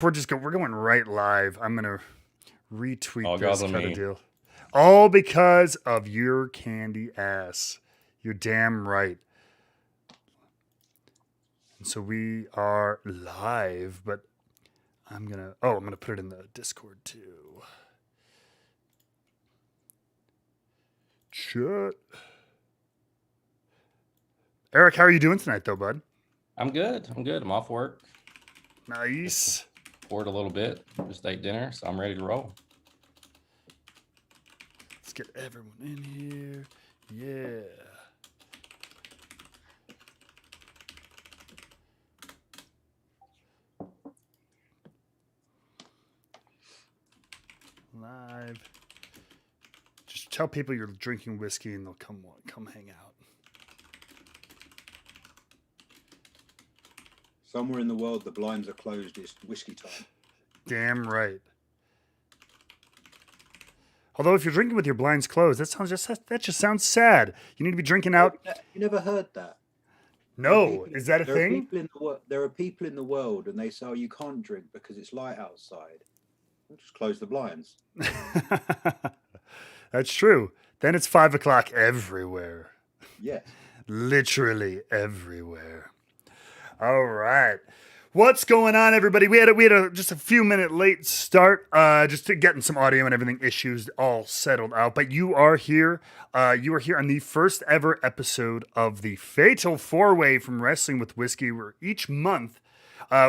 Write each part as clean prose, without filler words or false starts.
we're going right live. I'm gonna retweet All this goes on kind of me. deal. All because of your candy ass. You're damn right. And so we are live, but I'm gonna put it in the Discord too. Chat. Eric, how are you doing tonight though, bud? I'm good. I'm off work. Just Nice. poured a little bit. Just ate dinner, so I'm ready to roll. Let's get everyone in here. Yeah. Live. Just tell people you're drinking whiskey and they'll come hang out. Somewhere in the world, the blinds are closed. It's whiskey time. Damn right. Although if you're drinking with your blinds closed, that just sounds sad. You need to be drinking out. You never heard that? No, is that a There thing? There are people in the world, and they say, "Oh, you can't drink because it's light outside." We'll just close the blinds. That's true. Then it's 5 o'clock everywhere. Yes. Literally everywhere. All right. What's going on, everybody? We had just a few minute late start, just to getting some audio and everything issues all settled out. But you are here. You are here on the first ever episode of the Fatal 4-Way from Wrestling with Whiskey, where each month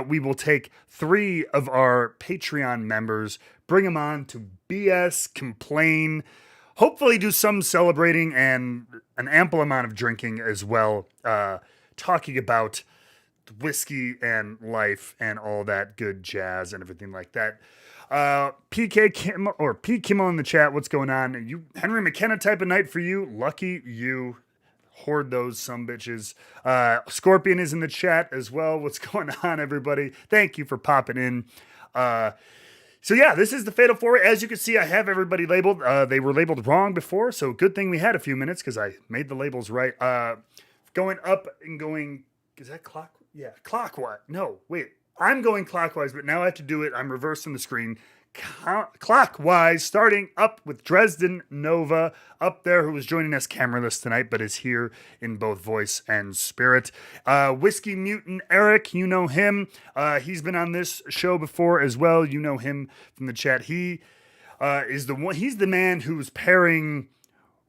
we will take 3 of our Patreon members, bring them on to BS, complain, hopefully do some celebrating and an ample amount of drinking as well, talking about whiskey and life and all that good jazz and everything like that. PK Kim or P Kimmel in the chat, what's going on? You Henry McKenna type of night for you. Lucky you. Hoard those some bitches. Scorpion is in the chat as well. What's going on, everybody? Thank you for popping in. So yeah, this is the Fatal 4. As you can see, I have everybody labeled. They were labeled wrong before, so good thing we had a few minutes because I made the labels right. Going up and going, is that clock? Yeah, clockwise. No, wait. I'm going clockwise, but now I have to do it. I'm reversing the screen. Clockwise, starting up with Dresden Nova up there, who is joining us cameraless tonight, but is here in both voice and spirit. Whiskey Mutant Eric, you know him. He's been on this show before as well. You know him from the chat. He is the one. He's the man who's pairing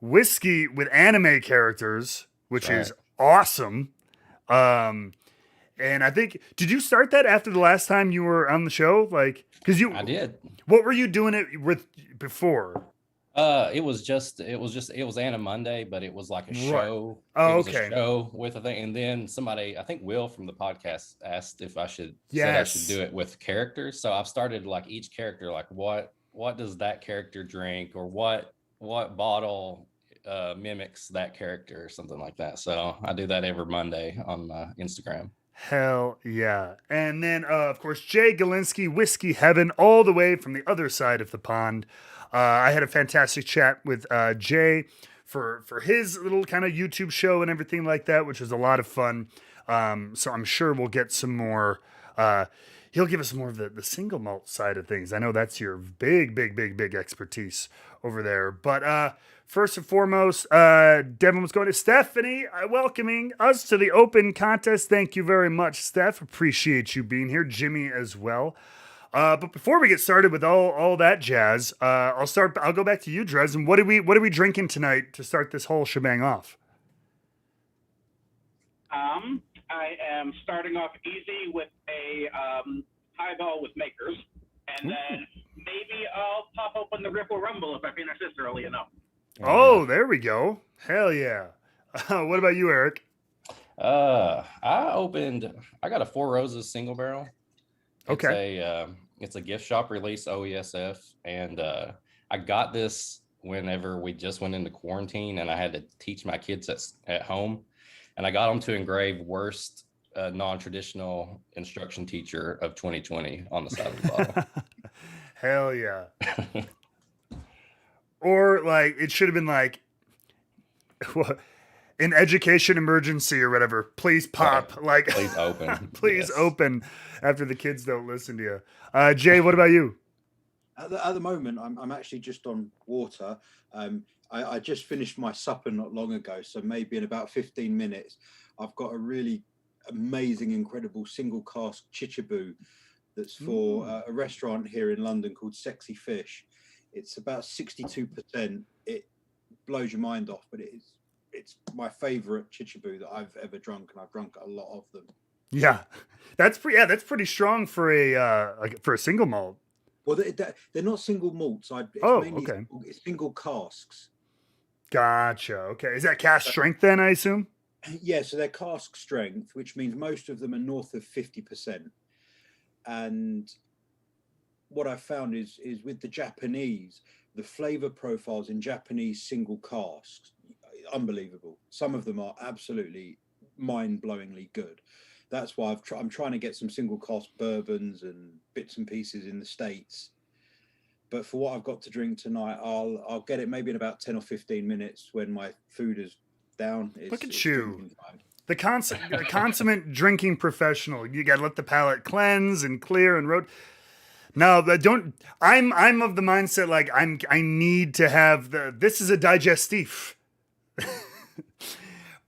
whiskey with anime characters, which is awesome. And I think, did you start that after the last time you were on the show? Like, because I did. What were you doing it with before? It was Anna Monday, but it was like a show. Oh, it was okay. A show with a thing, and then somebody, I think Will from the podcast, asked if I should do it with characters. So I've started like each character, like what does that character drink, or what bottle mimics that character, or something like that. So I do that every Monday on Instagram. Hell yeah. And then, of course, Jay Galinsky, Whiskey Heaven, all the way from the other side of the pond. I had a fantastic chat with Jay for his little kind of YouTube show and everything like that, which was a lot of fun. So I'm sure we'll get some more. He'll give us more of the single malt side of things. I know that's your big expertise over there. But first and foremost, Devin was going to Stephanie, welcoming us to the open contest. Thank you very much, Steph. Appreciate you being here. Jimmy as well. But before we get started with all that jazz, I'll go back to you, Dresden. What are we drinking tonight to start this whole shebang off? I am starting off easy with a highball with Makers, and then maybe I'll pop open the Ripple Rumble if I finish this early enough. Oh, there we go. Hell yeah. What about you, Eric? I got a Four Roses single barrel. Okay. It's a gift shop release, OESF, and I got this whenever we just went into quarantine, and I had to teach my kids at home, and I got them to engrave worst non-traditional instruction teacher of 2020 on the side of the bottle. Hell yeah. Or like it should have been like in education emergency or whatever, please pop. Right. Like, Please open. please Yes. open after the kids don't listen to you. Jay, what about you? At the moment, I'm actually just on water. I just finished my supper not long ago, so maybe in about 15 minutes, I've got a really amazing, incredible single cask chichabu that's for a restaurant here in London called Sexy Fish. It's about 62%. It blows your mind off, but it's my favorite chichabu that I've ever drunk, and I've drunk a lot of them. Yeah, that's pretty strong for a single malt. Well, they're not single malts. It's mainly okay. single casks. Gotcha. Okay, is that cask strength then? I assume. Yeah, so they're cask strength, which means most of them are north of 50%. And what I found is with the Japanese, the flavor profiles in Japanese single casks, unbelievable. Some of them are absolutely mind-blowingly good. That's why I'm trying to get some single cask bourbons and bits and pieces in the States. But for what I've got to drink tonight, I'll get it maybe in about 10 or 15 minutes when my food is down. Look at you. The consummate drinking professional. You got to let the palate cleanse and clear and road. No, but don't. I'm of the mindset like I need to have this is a digestif.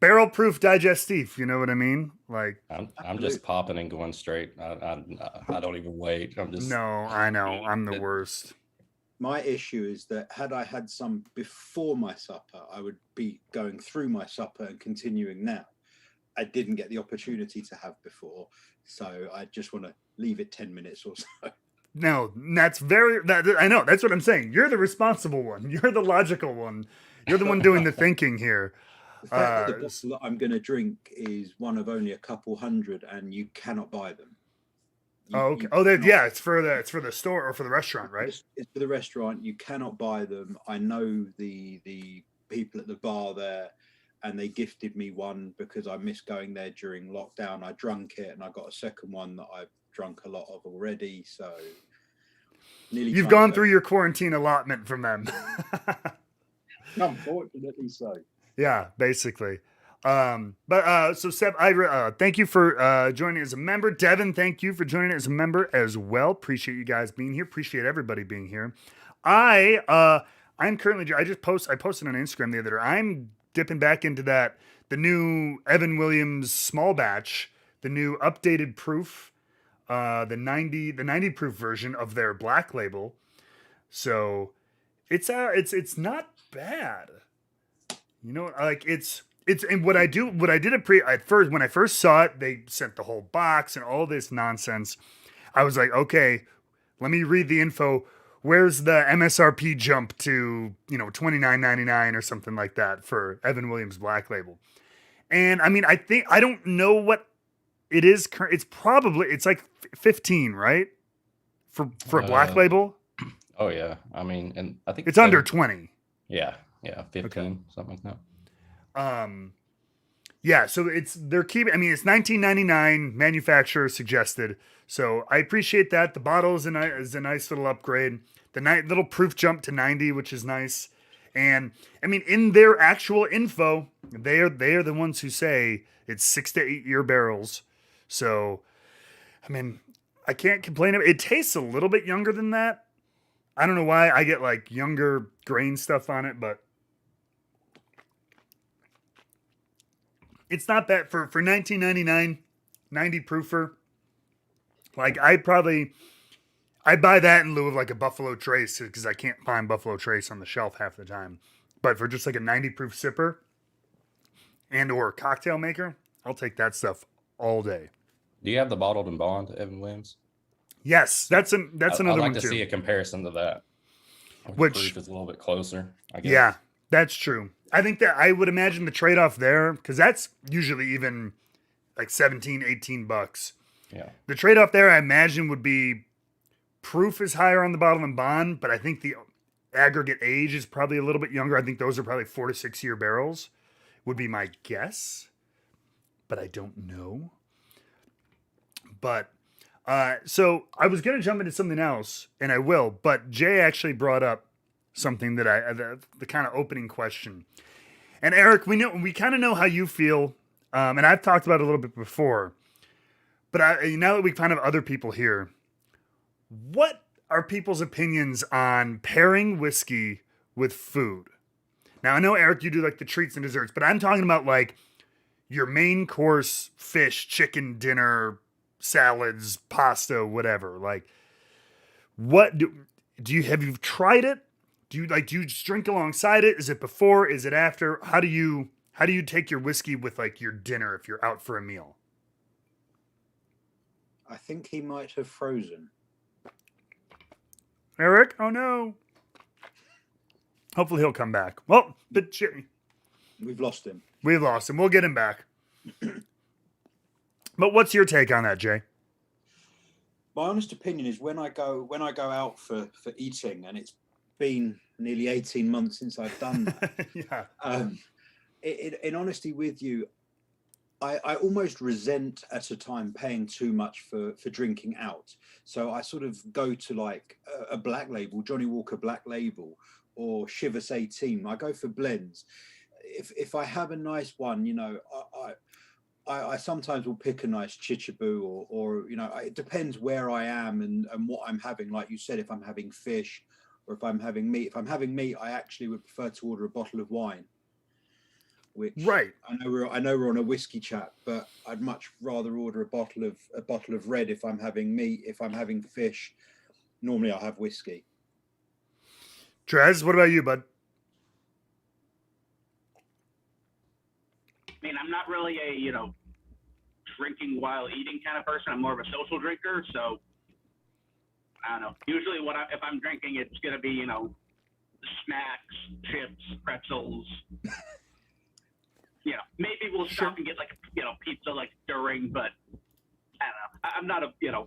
Barrel proof digestif, you know what I mean? Like I'm just popping and going straight. I don't even wait. I'm just no, I know I'm the worst. My issue is that had I had some before my supper, I would be going through my supper and continuing now. I didn't get the opportunity to have before, so I just want to leave it 10 minutes or so. No, I know, that's what I'm saying. You're the responsible one. You're the logical one. You're the one doing the thinking here. The fact that the bottle that I'm going to drink is one of only a couple hundred, and you cannot buy them. Okay. It's for the store or for the restaurant, right? It's for the restaurant. You cannot buy them. I know the people at the bar there, and they gifted me one because I missed going there during lockdown. I drank it, and I got a second one that I've drunk a lot of already. So you've gone through your quarantine allotment from them. Unfortunately, so. Yeah, basically. So Seb, thank you for joining as a member. Devin, thank you for joining as a member as well. Appreciate you guys being here. Appreciate everybody being here. I'm currently I posted on Instagram the other day. I'm dipping back into the new Evan Williams small batch, the new updated proof, the 90 proof version of their black label. So it's not bad. You know, like it's and what I did at first when I first saw it, they sent the whole box and all this nonsense. I was like, okay, let me read the info. Where's the MSRP jump to, $29.99 or something like that for Evan Williams Black Label? And I mean, I don't know what it is. It's like 15, right? For a Black Label. Oh yeah. I mean, and I think it's under 20. Yeah. 15, okay. Something like that. Yeah, so it's $19.99 manufacturer suggested. So I appreciate that. The bottle is a nice little upgrade. The little proof jump to 90, which is nice. And I mean, in their actual info, they are the ones who say it's 6 to 8 year barrels. So, I mean, I can't complain. It tastes a little bit younger than that. I don't know why I get like younger grain stuff on it, but it's not bad for $19.99, 90 proofer. Like I'd buy that in lieu of like a Buffalo Trace because I can't find Buffalo Trace on the shelf half the time. But for just like a 90 proof sipper and or cocktail maker, I'll take that stuff all day. Do you have the bottled and bond, Evan Williams? Yes, that's another one too. I'd like to see a comparison to that. Which proof is a little bit closer, I guess. Yeah, that's true. I think that I would imagine the trade-off there, because that's usually even like $17, $18. Yeah. The trade-off there, I imagine, would be proof is higher on the bottle than bond, but I think the aggregate age is probably a little bit younger. I think those are probably 4 to 6 year barrels, would be my guess. But I don't know. But, so I was going to jump into something else, and I will, but Jay actually brought up something that the kind of opening question. And Eric, we kind of know how you feel, and I've talked about it a little bit before. But now that we kind of have other people here, what are people's opinions on pairing whiskey with food? Now I know Eric, you do like the treats and desserts, but I'm talking about like your main course, fish, chicken dinner, salads, pasta, whatever. Like, what do you have you tried it? Do you just drink alongside it? Is it before? Is it after? How do you take your whiskey with like your dinner if you're out for a meal? I think he might have frozen. Eric? Oh no. Hopefully he'll come back. Well, but We've lost him. we lost him. We'll get him back. But what's your take on that, Jay? My honest opinion is when I go out for eating, and it's been nearly 18 months since I've done that. Yeah. In honesty with you, I almost resent at a time paying too much for drinking out. So I sort of go to like a Black Label, Johnny Walker Black Label, or Chivas 18. I go for blends. If I have a nice one, you know, I sometimes will pick a nice Chichabu or you know, it depends where I am and what I'm having. Like you said, if I'm having fish or if I'm having meat. If I'm having meat, I actually would prefer to order a bottle of wine. Which right. I know we're on a whiskey chat, but I'd much rather order a bottle of red if I'm having meat. If I'm having fish, normally I'll have whiskey. Trez, what about you, bud? I mean, I'm not really a, you know, drinking while eating kind of person. I'm more of a social drinker. So, I don't know. Usually if I'm drinking, it's going to be, you know, snacks, chips, pretzels. You know, maybe we'll stop and get like, you know, pizza like during, but I don't know. I'm not a, you know,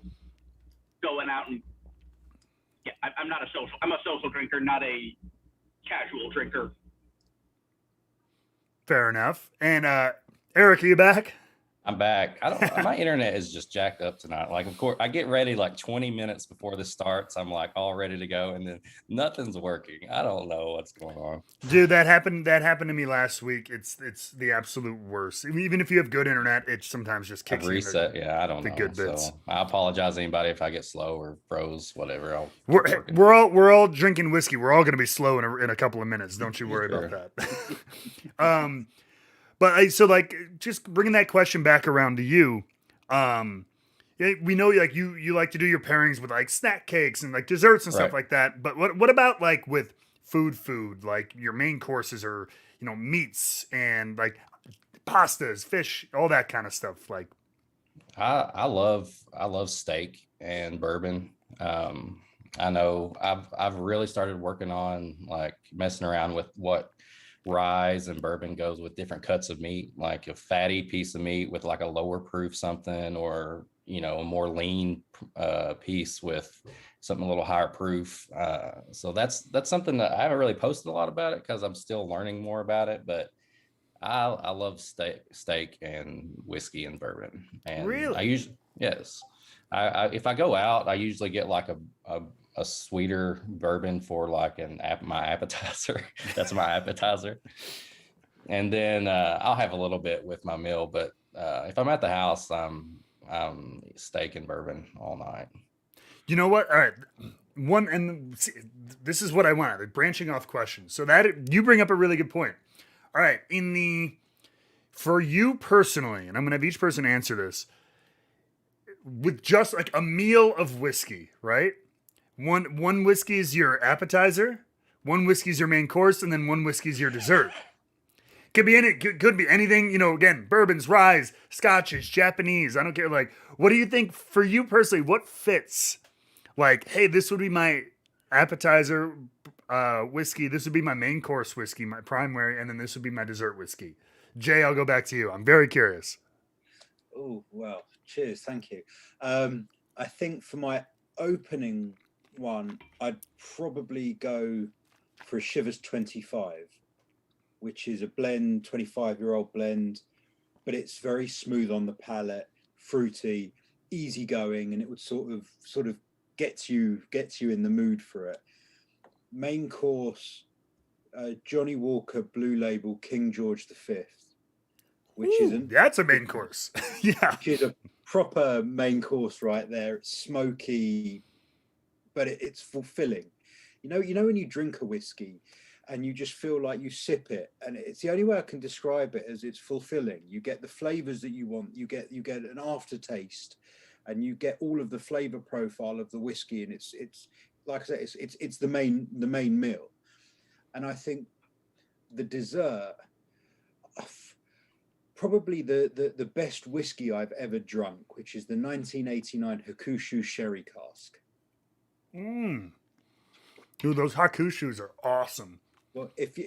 going out and, yeah, I'm not a social, I'm a social drinker, not a casual drinker. Fair enough. And Eric, are you back? I'm back. My internet is just jacked up tonight. Like, of course, I get ready like 20 minutes before this starts. I'm like all ready to go, and then nothing's working. I don't know what's going on. Dude, that happened to me last week. It's the absolute worst. Even if you have good internet, it sometimes just kicks reset. Yeah, I don't know. Good bits. So I apologize to anybody if I get slow or froze, whatever. We're all drinking whiskey. We're all going to be slow in a couple of minutes. Don't you worry about that. But so like just bringing that question back around to you, we know like you like to do your pairings with like snack cakes and like desserts and stuff like that. But what about like with food, like your main courses or, you know, meats and like pastas, fish, all that kind of stuff? Like, I love steak and bourbon. I know I've really started working on like messing around with what rye and bourbon goes with different cuts of meat, like a fatty piece of meat with like a lower proof something, or, you know, a more lean piece with something a little higher proof. So that's something that I haven't really posted a lot about it because I'm still learning more about it, but I love steak and whiskey and bourbon. And really? I usually, yes. I if I go out, I usually get like a sweeter bourbon for like my appetizer. That's my appetizer. And then I'll have a little bit with my meal, but if I'm at the house, I'm steak and bourbon all night. You know what? All right. This is what I want, like branching off questions. So that you bring up a really good point. All right. For you personally, and I'm going to have each person answer this, with just like a meal of whiskey, right? One whiskey is your appetizer, one whiskey is your main course, and then one whiskey is your dessert. Could be anything, you know, again, bourbons, rye, scotches, Japanese, I don't care. Like, what do you think for you personally, what fits? Like, hey, this would be my appetizer whiskey, this would be my main course whiskey, my primary, and then this would be my dessert whiskey. Jay, I'll go back to you. I'm very curious. Oh, well, cheers. Thank you. I think for my opening one, I'd probably go for a Chivas 25, which is a blend, 25-year-old blend, but it's very smooth on the palate, fruity, easygoing, and it would sort of gets you in the mood for it. Main course, Johnny Walker Blue Label King George V, which isn't. That's a main course. Yeah. Which is a proper main course right there. It's smoky, but it's fulfilling. You know when you drink a whiskey and you just feel like you sip it, and it's the only way I can describe it, as it's fulfilling. You get the flavors that you want. You get an aftertaste, and you get all of the flavor profile of the whiskey, and it's like I said, it's the main meal. And I think the dessert, probably the best whiskey I've ever drunk, which is the 1989 Hakusho Sherry Cask. Dude, those Hakushos are awesome. Well, if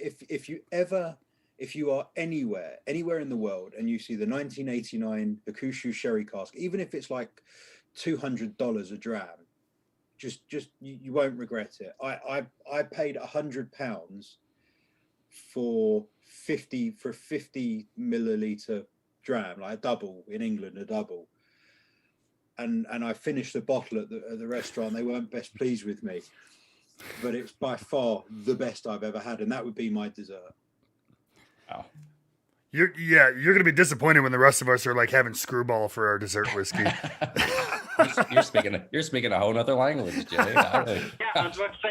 you are anywhere in the world and you see the 1989 Hakusho Sherry Cask, even if it's like $200 a dram, just you won't regret it. I paid £100 for 50 milliliter dram, like a double in England, a double. And I finished the bottle at the restaurant. They weren't best pleased with me, but it's by far the best I've ever had, and that would be my dessert. Wow. You're gonna be disappointed when the rest of us are like having Screwball for our dessert whiskey. You're speaking a whole nother language, Jay. Yeah, I was about to say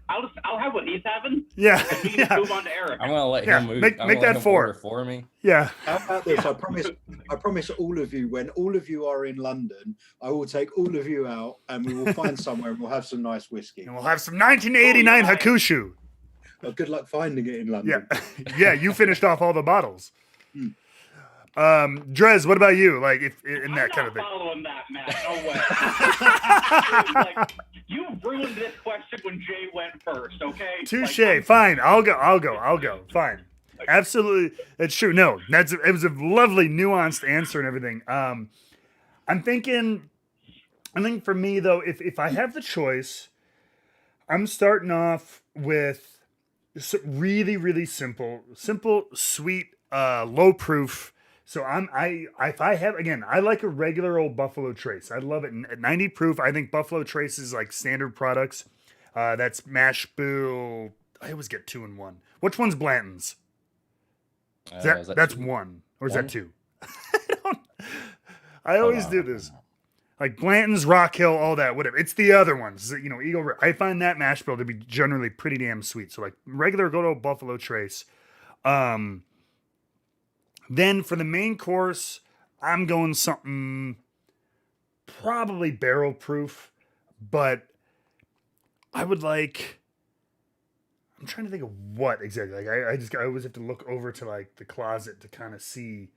I'll have what he's having. Yeah, We can just move on to Eric. I'm gonna let him move. Make that 4 for me. Yeah. How about this? I promise all of you, when all of you are in London, I will take all of you out and we will find somewhere and we'll have some nice whiskey. And we'll have some 1989 Hakusho. Well, good luck finding it in London. Yeah. Yeah, you finished off all the bottles. Drez, what about you? Like if in that kind of thing. I'm not following that, Matt. No way. Like, you ruined this question when Jay went first, okay? Touche. Like, Fine. I'll go. Fine. Absolutely. That's true. No, it was a lovely nuanced answer and everything. I think for me though, if I have the choice, I'm starting off with really, really simple, sweet, low proof. So I like a regular old Buffalo Trace. I love it. At 90 proof, I think Buffalo Trace is like standard products. That's mash bill. I always get 2 in 1. Which one's Blanton's? That's 1, or is that 2? I always do this. Like Blanton's, Rock Hill, all that, whatever. It's the other ones, Eagle. I find that mash bill to be generally pretty damn sweet. So like regular good old Buffalo Trace. Then for the main course, I'm going something probably barrel proof, but I would like. I'm trying to think of what exactly. Like I always have to look over to like the closet to kind of see.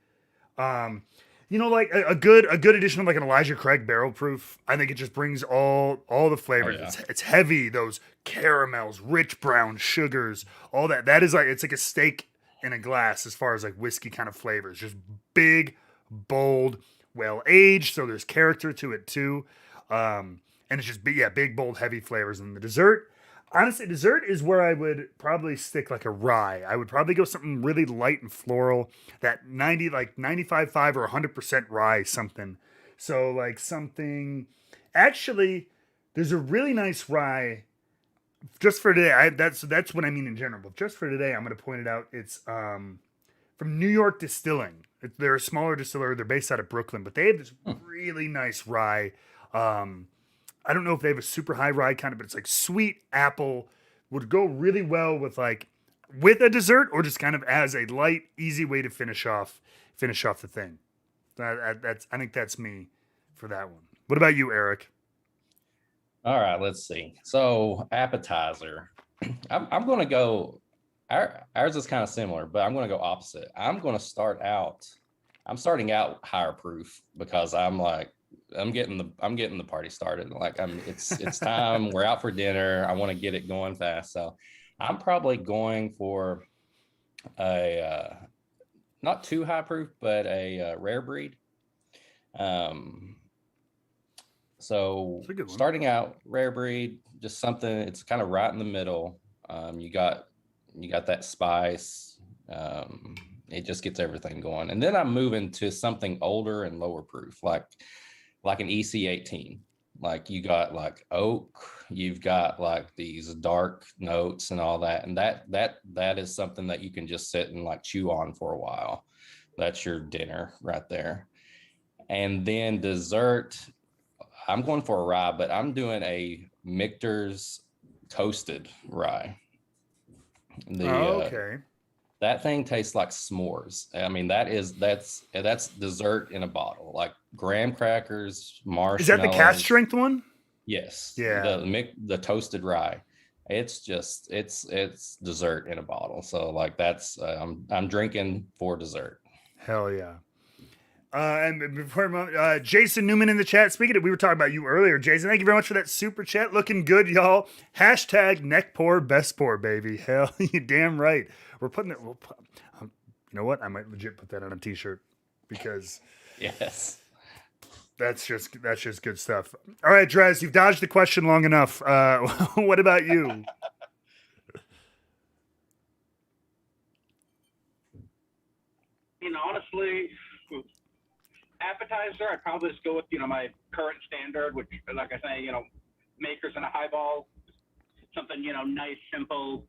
Like a good addition of like an Elijah Craig barrel proof. I think it just brings all the flavors. Oh, yeah. It's heavy, those caramels, rich brown sugars, all that. That is like it's like a steak in a glass as far as like whiskey kind of flavors. Just big, bold, well aged, so there's character to it too. And it's just big, bold, heavy flavors. And the dessert. Honestly, dessert is where I would probably stick like a rye. I would probably go something really light and floral, that 95.5 or 100% rye something. So like something, actually, there's a really nice rye just for today. That's what I mean in general. But just for today, I'm going to point it out. It's from New York Distilling. They're a smaller distiller. They're based out of Brooklyn, but they have this really nice rye. I don't know if they have a super high rye kind of, but it's like sweet apple, would go really well with a dessert or just kind of as a light, easy way to finish off the thing. I think that's me for that one. What about you, Eric? All right, let's see. So appetizer, I'm going to go. Ours is kind of similar, but I'm going to go opposite. I'm starting out higher proof because I'm getting the party started. Like it's time. We're out for dinner. I want to get it going fast. So I'm probably going for a not too high proof, but a rare breed. So starting out rare breed, just something. It's kind of right in the middle. You got that spice. It just gets everything going. And then I'm moving to something older and lower proof, like an EC18. Like you got like oak, you've got like these dark notes and all that. And that is something that you can just sit and like chew on for a while. That's your dinner right there. And then dessert, I'm going for a rye, but I'm doing a Michter's toasted rye. Okay. That thing tastes like s'mores. I mean, that's dessert in a bottle, like graham crackers, marshmallows. Is that the cask strength one? Yes. Yeah. The toasted rye. It's dessert in a bottle. So like that's I'm drinking for dessert. Hell yeah. And before Jason Newman in the chat, speaking of, we were talking about you earlier, Jason. Thank you very much for that super chat. Looking good, y'all. Hashtag neck pour, best pour, baby. Hell, you damn right. We're putting it. You know what? I might legit put that on a t-shirt because yes, that's just good stuff. All right, Drez, you've dodged the question long enough. What about you? Honestly, appetizer, I'd probably just go with, my current standard, which, like I say, makers and a highball, something, nice, simple.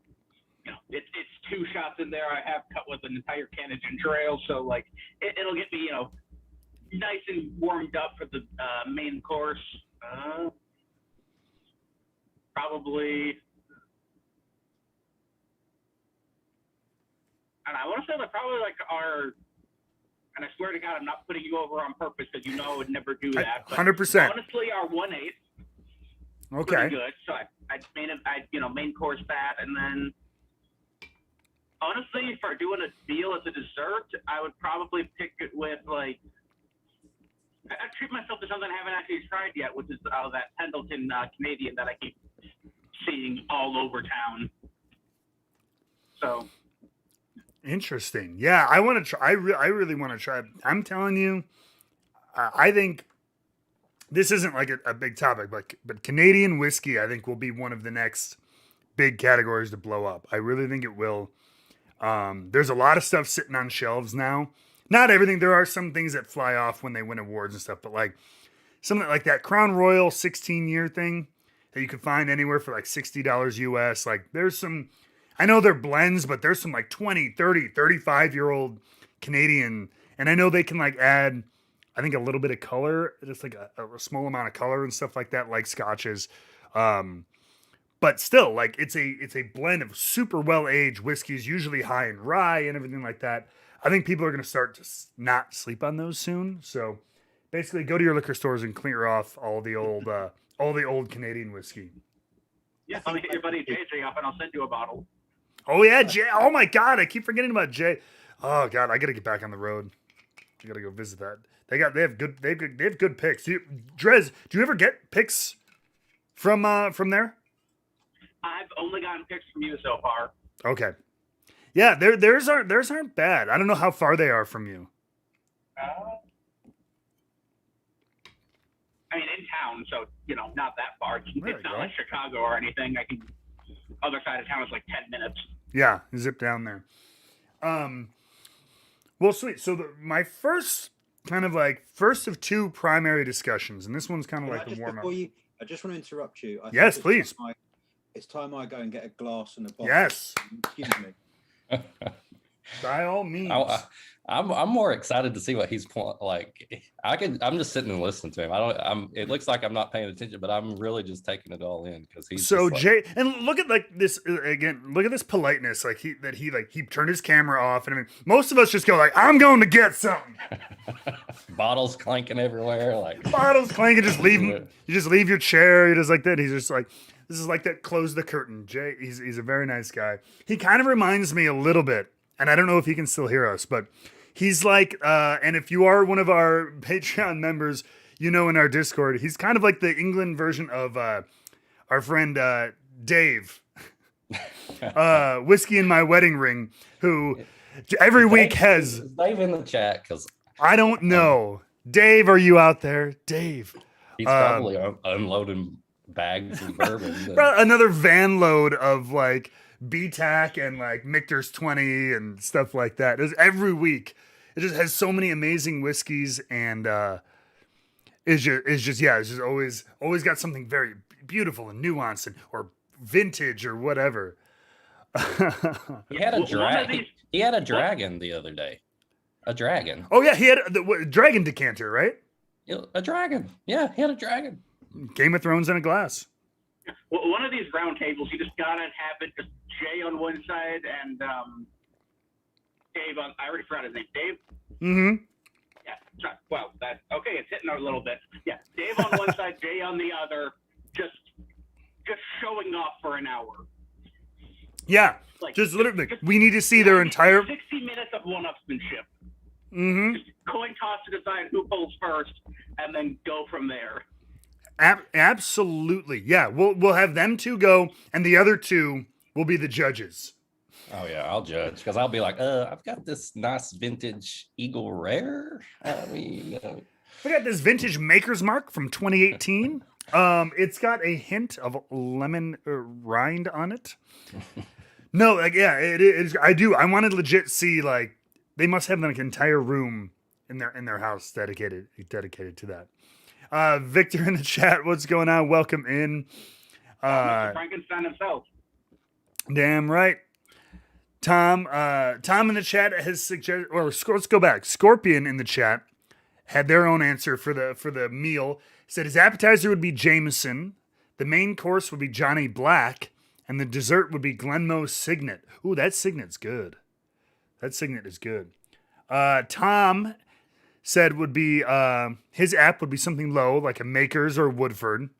It's 2 shots in there. I have cut with an entire can of ginger ale, so like it'll get me, nice and warmed up for the main course. Probably, and I want to say that probably like and I swear to God, I'm not putting you over on purpose because I would never do that. 100%. Honestly, our 1/8. Okay. Pretty good. So I'd main course that, and then honestly, if I'm doing a meal as a dessert, I would probably pick it with like I treat myself to something I haven't actually tried yet, which is that Pendleton Canadian that I keep seeing all over town. So. Interesting. Yeah, I want to try. I really want to try. I'm telling you, I think this isn't like a big topic, but Canadian whiskey, I think, will be one of the next big categories to blow up. I really think it will. There's a lot of stuff sitting on shelves now. Not everything. There are some things that fly off when they win awards and stuff, but like something like that Crown Royal 16-year thing that you could find anywhere for like $60 US. Like there's some. I know they're blends, but there's some like 20, 30, 35-year-old Canadian. And I know they can like add, I think, a little bit of color, just like a small amount of color and stuff like that, like scotches. But still, like it's a blend of super well-aged whiskeys, usually high in rye and everything like that. I think people are going to start to not sleep on those soon. So basically go to your liquor stores and clear off all the old Canadian whiskey. Yeah, let me hit your buddy JJ up and I'll send you a bottle. Oh yeah, Jay. Oh my God, I keep forgetting about Jay. Oh God, I gotta get back on the road. I gotta go visit that. They have good picks. Drez, do you ever get picks from there? I've only gotten picks from you so far. Okay. Yeah, theirs aren't bad. I don't know how far they are from you. I mean, in town, so not that far. It's not like Chicago or anything. Other side of town is like 10 minutes. Yeah, zip down there. Well, sweet. So my first of 2 primary discussions, and this one's kind of like the warm up. I just want to interrupt you. Yes, please. It's time I go and get a glass and a bottle. Yes. Excuse me. By all means. I'm more excited to see what he's like. I'm just sitting and listening to him. It looks like I'm not paying attention, but I'm really just taking it all in because he's so Jay. And look at like this again. Look at this politeness. Like he turned his camera off, and I mean, most of us just go like, "I'm going to get something." Bottles clanking everywhere, like bottles clanking. Just leave them. You just leave your chair. He does like that. He's just like, this is like that. Close the curtain. Jay. He's a very nice guy. He kind of reminds me a little bit, and I don't know if he can still hear us, but. He's like, and if you are one of our Patreon members, in our Discord, he's kind of like the England version of our friend Dave, Whiskey in My Wedding Ring, who every week has... Dave in the chat, because... I don't know. Dave, are you out there? Dave. He's probably unloading bags of bourbon. Another van load of like BTAC and like Michter's 20 and stuff like that. It's every week. It just has so many amazing whiskeys and it's just always got something very beautiful and nuanced or vintage or whatever. He had a One of dragon. these- He had a dragon the other day. A dragon. Oh yeah, he had the dragon decanter, right? A dragon. Yeah, he had a dragon. Game of Thrones in a glass. Well, one of these round tables, you just gotta have it just Jay on one side and Dave on. I already forgot his name. Dave. Mm-hmm. Yeah. Sorry. Well, that okay. It's hitting a little bit. Yeah. Dave on one side, Jay on the other. Just showing off for an hour. Yeah. Like, Just literally, we need to see their entire 60 minutes of one-upsmanship. Mm-hmm. Just coin toss to decide who pulls first, and then go from there. Absolutely. Yeah. We'll have them two go, and the other two will be the judges. Oh yeah, I'll judge because I'll be like, I've got this nice vintage Eagle Rare. I mean, We got this vintage Maker's Mark from 2018. It's got a hint of lemon rind on it. No, like yeah, it is. I do. I want to legit see like they must have like an entire room in their house dedicated to that. Victor in the chat, what's going on? Welcome in. Mr. Frankenstein himself. Damn right. Tom in the chat has suggested, or let's go back. Scorpion in the chat had their own answer for the meal. Said his appetizer would be Jameson, the main course would be Johnny Black, and the dessert would be Glenmoe Signet. Ooh, that Signet's good. That Signet is good. Tom said would be his app would be something low, like a Maker's or Woodford.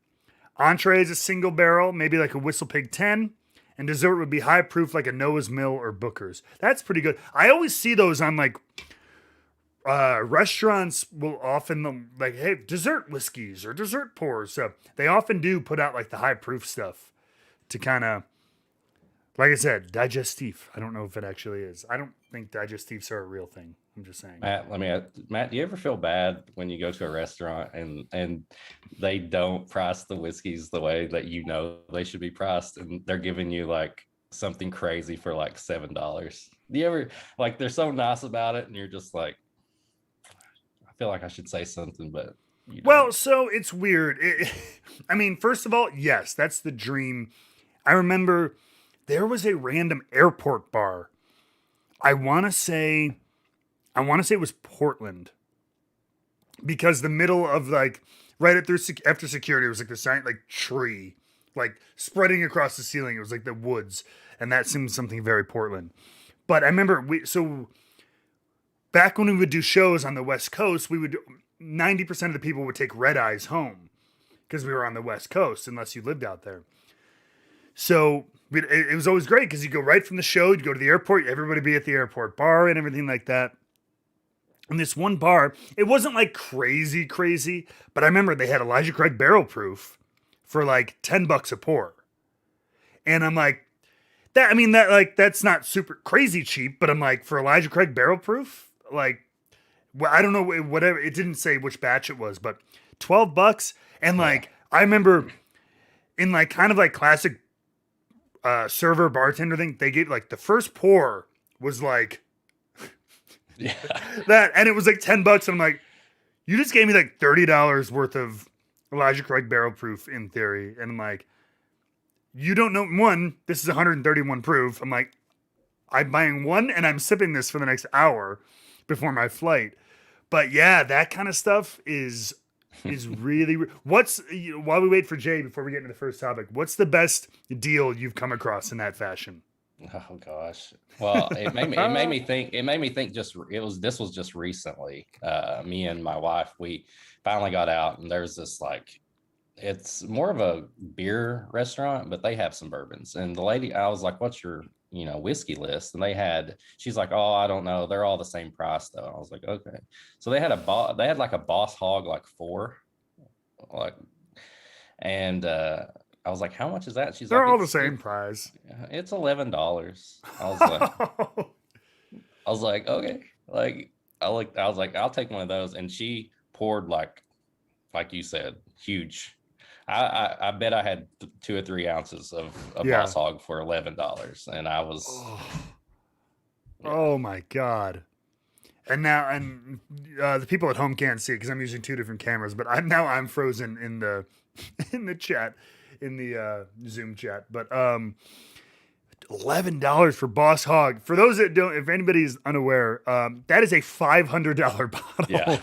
Entree is a single barrel, maybe like a Whistle Pig 10. And dessert would be high proof like a Noah's Mill or Booker's. That's pretty good. I always see those on like restaurants will often like, hey, dessert whiskeys or dessert pours. So they often do put out like the high proof stuff to kind of, like I said, digestif. I don't know if it actually is. I don't think digestifs are a real thing. I'm just saying. Matt, do you ever feel bad when you go to a restaurant and they don't price the whiskeys the way that you know they should be priced, and they're giving you like something crazy for like $7? Do you ever like they're so nice about it, and you're just like, I feel like I should say something, but you don't. Well, so it's weird. I mean, first of all, yes, that's the dream. I remember there was a random airport bar. I want to say it was Portland, because the middle of like right after security was like the giant like tree, like spreading across the ceiling. It was like the woods, and that seemed something very Portland. But I remember back when we would do shows on the West Coast, 90% of the people would take red eyes home because we were on the West Coast, unless you lived out there. So it was always great because you go right from the show, you go to the airport, everybody be at the airport bar and everything like that. And this one bar, it wasn't like crazy, but I remember they had Elijah Craig barrel proof for like $10 a pour. And I'm like, that's not super crazy cheap, but I'm like, for Elijah Craig barrel proof, like, well, I don't know, whatever, it didn't say which batch it was, but $12. And like, I remember in like kind of like classic server bartender thing, they gave like the first pour was like, Yeah. that, and it was like $10, and I'm like, you just gave me like $30 worth of Elijah Craig barrel proof in theory, and I'm like, you don't know, one, this is 131 proof. I'm like, I'm buying one and I'm sipping this for the next hour before my flight. But yeah, that kind of stuff is really while we wait for Jay before we get into the first topic, what's the best deal you've come across in that fashion? Oh gosh. Well, it made me think this was just recently. Me and my wife, we finally got out, and there's this like, it's more of a beer restaurant, but they have some bourbons. And the lady, I was like, what's your, whiskey list? And she's like, oh, I don't know. They're all the same price though. I was like, okay. So they had like a Boss Hog, like 4, like, and, I was like, how much is that? She's They're like, all the same price. It's $11. I was like, okay. Like, I was like, I'll take one of those. And she poured like you said, huge. I bet I had 2 or 3 ounces of Boss Hog for $11. And I was, oh my God. And now, the people at home can't see it because I'm using 2 different cameras, but I'm frozen in the chat. in the Zoom chat. But $11 for Boss Hog. For those that don't, if anybody's unaware, that is a $500 bottle. Yeah.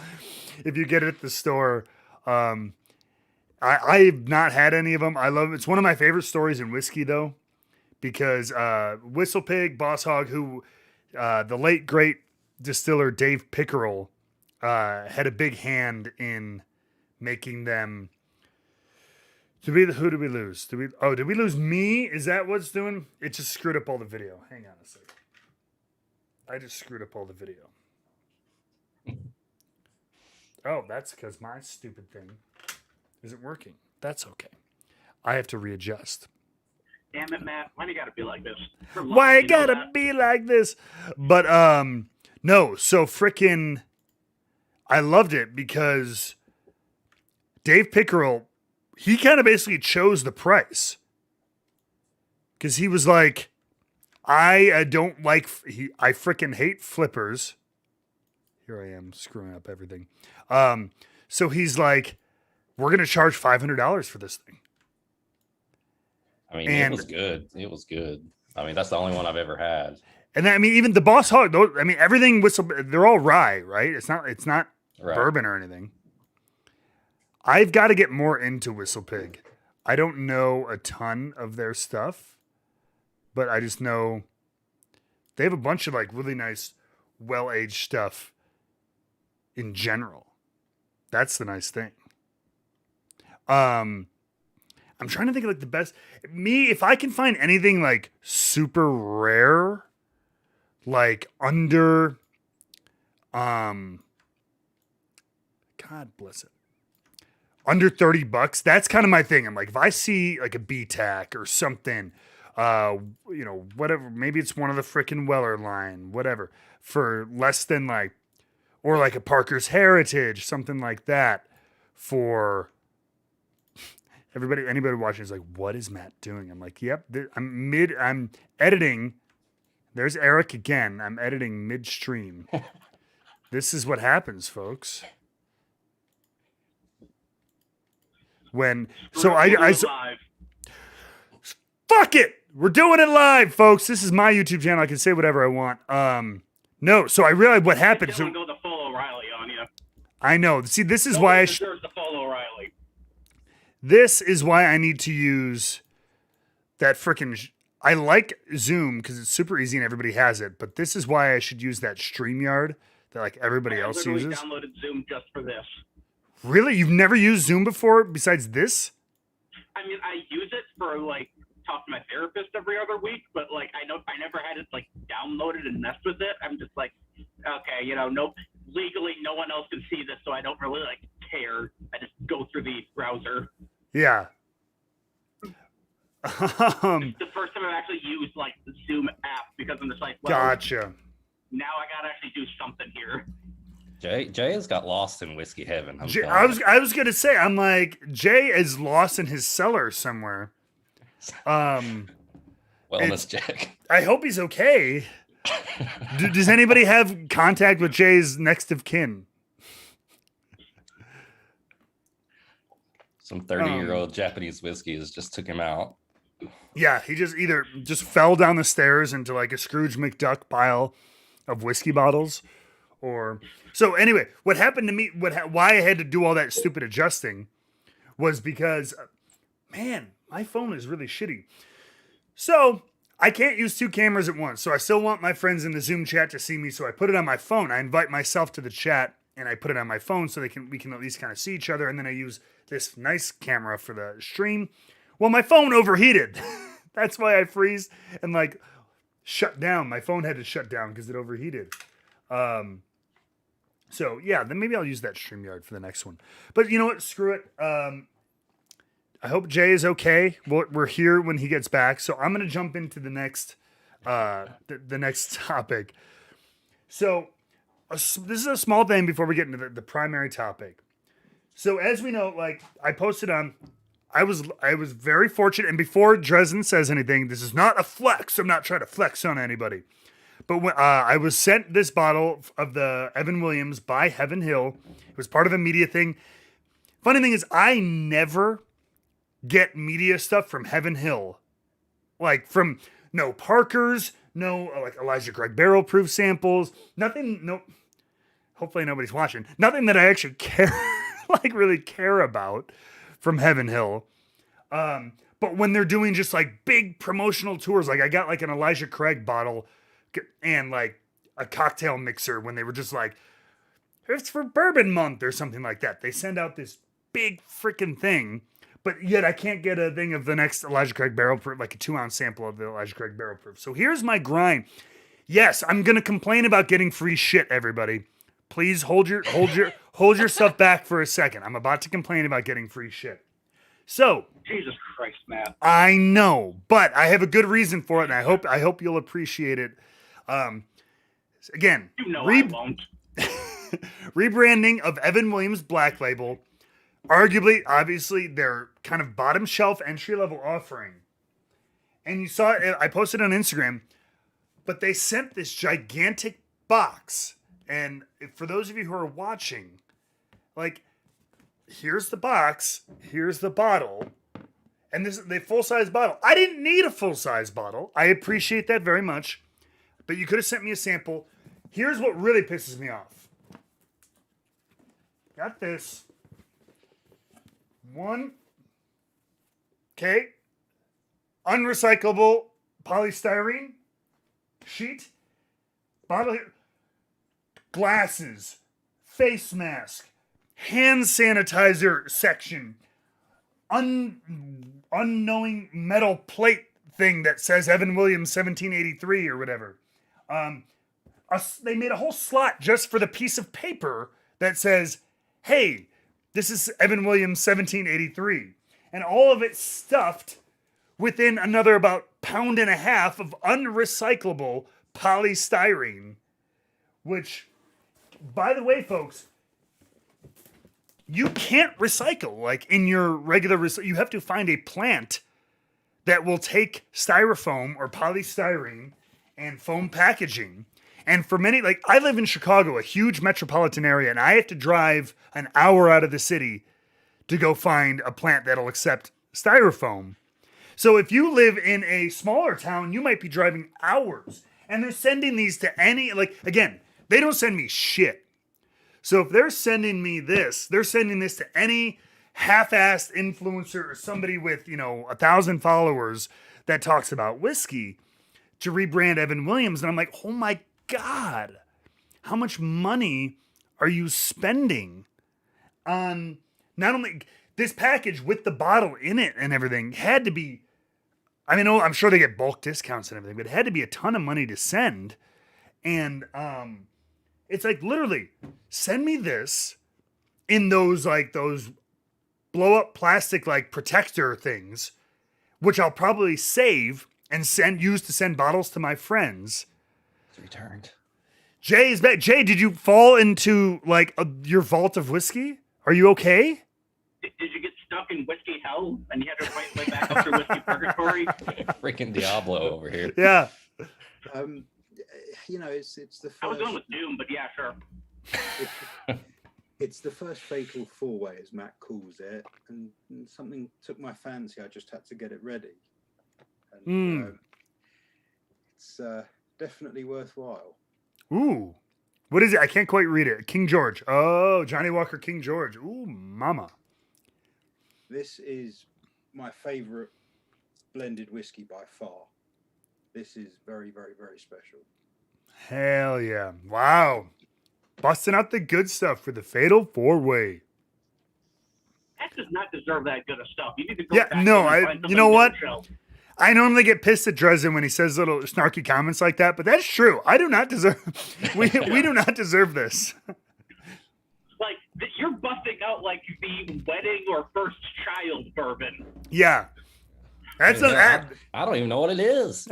If you get it at the store. I've not had any of them. I love it. It's one of my favorite stories in whiskey, though, because Whistle Pig, Boss Hog, who the late great distiller Dave Pickerel had a big hand in making them. Who did we lose? Did we lose me? Is that what's doing? It just screwed up all the video. Hang on a second. I just screwed up all the video. Oh, that's because my stupid thing isn't working. That's okay. I have to readjust. Damn it, Matt. Why do you gotta be like this? Why it gotta be like this? But no, so frickin' I loved it because Dave Pickerel, he kind of basically chose the price. Because he was like, I don't like, I frickin' hate flippers. Here I am screwing up everything. So he's like, we're going to charge $500 for this thing. I mean, it was good. It was good. I mean, that's the only one I've ever had. And I mean, even the Boss Hog, I mean, everything they're all rye, right? It's not right. Bourbon or anything. I've got to get more into Whistle Pig. I don't know a ton of their stuff, but I just know they have a bunch of like really nice, well-aged stuff in general. That's the nice thing. I'm trying to think of like the best. If I can find anything like super rare, like under, God bless it, under $30, that's kind of my thing. I'm like, if I see like a BTAC or something, whatever, maybe it's one of the frickin' Weller line, whatever, for less than like, or like a Parker's Heritage, something like that for anybody watching is like, what is Matt doing? I'm like, yep, I'm editing. There's Eric again. I'm editing midstream. This is what happens, folks. Fuck it. We're doing it live, folks. This is my YouTube channel. I can say whatever I want. No, so I realized what happened. So go the full O'Reilly on you. I know. See, this is why deserves the full O'Reilly. This is why I need to use that frickin' I like Zoom because it's super easy and everybody has it, but this is why I should use that StreamYard that like everybody else uses. I downloaded Zoom just for this. Really? You've never used Zoom before besides this? I mean, I use it for like talk to my therapist every other week, but like I never had it like downloaded and messed with it. I'm just like, okay, nope. Legally, no one else can see this, so I don't really like care. I just go through the browser. Yeah. It's the first time I've actually used like the Zoom app because I'm just like, well, gotcha. Now I gotta actually do something here. Jay has got lost in whiskey heaven. I was gonna say, I'm like, Jay is lost in his cellar somewhere. Wellness check. I hope he's okay. Does anybody have contact with Jay's next of kin? Some 30-year-old Japanese whiskeys just took him out. Yeah, he either fell down the stairs into like a Scrooge McDuck pile of whiskey bottles, or so. Anyway, what happened to me? Why I had to do all that stupid adjusting was because, man, my phone is really shitty. So I can't use two cameras at once. So I still want my friends in the Zoom chat to see me. So I put it on my phone. I invite myself to the chat and I put it on my phone so we can at least kind of see each other. And then I use this nice camera for the stream. Well, my phone overheated. That's why I freeze and like shut down. My phone had to shut down because it overheated. So yeah, then maybe I'll use that StreamYard for the next one. But you know what? Screw it. I hope Jay is okay. We're here when he gets back. So I'm going to jump into the next, the next topic. So this is a small thing before we get into the primary topic. So as we know, like I posted on, I was very fortunate. And before Dresden says anything, this is not a flex. I'm not trying to flex on anybody. But when I was sent this bottle of the Evan Williams by Heaven Hill, it was part of a media thing. Funny thing is, I never get media stuff from Heaven Hill. Like from no Parkers, no like Elijah Craig barrel proof samples, nothing, no, hopefully nobody's watching, nothing that I actually care, like really care about from Heaven Hill. But when they're doing just like big promotional tours, like I got like an Elijah Craig bottle and like a cocktail mixer when they were just like, it's for bourbon month or something like that. They send out this big freaking thing, but yet I can't get a thing of the next Elijah Craig barrel proof, like a 2-ounce sample of the Elijah Craig barrel proof. So here's my grind. Yes, I'm going to complain about getting free shit, everybody. Please hold yourself back for a second. I'm about to complain about getting free shit. So, Jesus Christ, man. I know, but I have a good reason for it, and I hope you'll appreciate it. Again, You know I won't. rebranding of Evan Williams Black Label. Arguably, obviously, their kind of bottom shelf entry level offering. And you saw it, I posted on Instagram, but they sent this gigantic box. And for those of you who are watching, like, here's the box, here's the bottle, and this is the full-size bottle. I didn't need a full-size bottle. I appreciate that very much, but you could have sent me a sample. Here's what really pisses me off. Got this. One, okay, unrecyclable polystyrene sheet, bottle, glasses, face mask, hand sanitizer section, unknowing metal plate thing that says Evan Williams 1783 or whatever. They made a whole slot just for the piece of paper that says, hey, this is Evan Williams 1783. And all of it stuffed within another about 1.5 pounds of unrecyclable polystyrene. Which, by the way, folks, you can't recycle. Like in your regular, you have to find a plant that will take styrofoam or polystyrene and foam packaging. And for many, like I live in Chicago, a huge metropolitan area, and I have to drive an hour out of the city to go find a plant that'll accept styrofoam. So if you live in a smaller town, you might be driving hours. And they're sending these to any, like, again, they don't send me shit. So if they're sending me this, they're sending this to any half-assed influencer or somebody with, 1,000 followers that talks about whiskey to rebrand Evan Williams. And I'm like, oh my God, how much money are you spending on not only this package with the bottle in it and everything had to be, I mean, I'm sure they get bulk discounts and everything, but it had to be a ton of money to send. And it's like, literally, send me this in those blow up plastic like protector things, which I'll probably save and use to send bottles to my friends. It's returned. Jay is back. Jay, did you fall into your vault of whiskey? Are you okay? Did you get stuck in whiskey hell and you had to fight way back up through whiskey purgatory? Freaking Diablo over here. Yeah. It's the first. I was going with Doom, but yeah, sure. It's the first fatal four-way, as Matt calls it, and something took my fancy. I just had to get it ready. And, it's definitely worthwhile. Ooh. What is it? I can't quite read it. King George. Oh, Johnny Walker King George. Ooh, mama. This is my favorite blended whiskey by far. This is very, very, very special. Hell yeah. Wow. Busting out the good stuff for the fatal four-way. That does not deserve that good of stuff. You need to go Yeah, back no, and find you know what? something I normally get pissed at Dresden when he says little snarky comments like that, but that's true. I do not deserve, we do not deserve this. Like, you're busting out like the wedding or first child bourbon. Yeah. That's I don't even know what it is.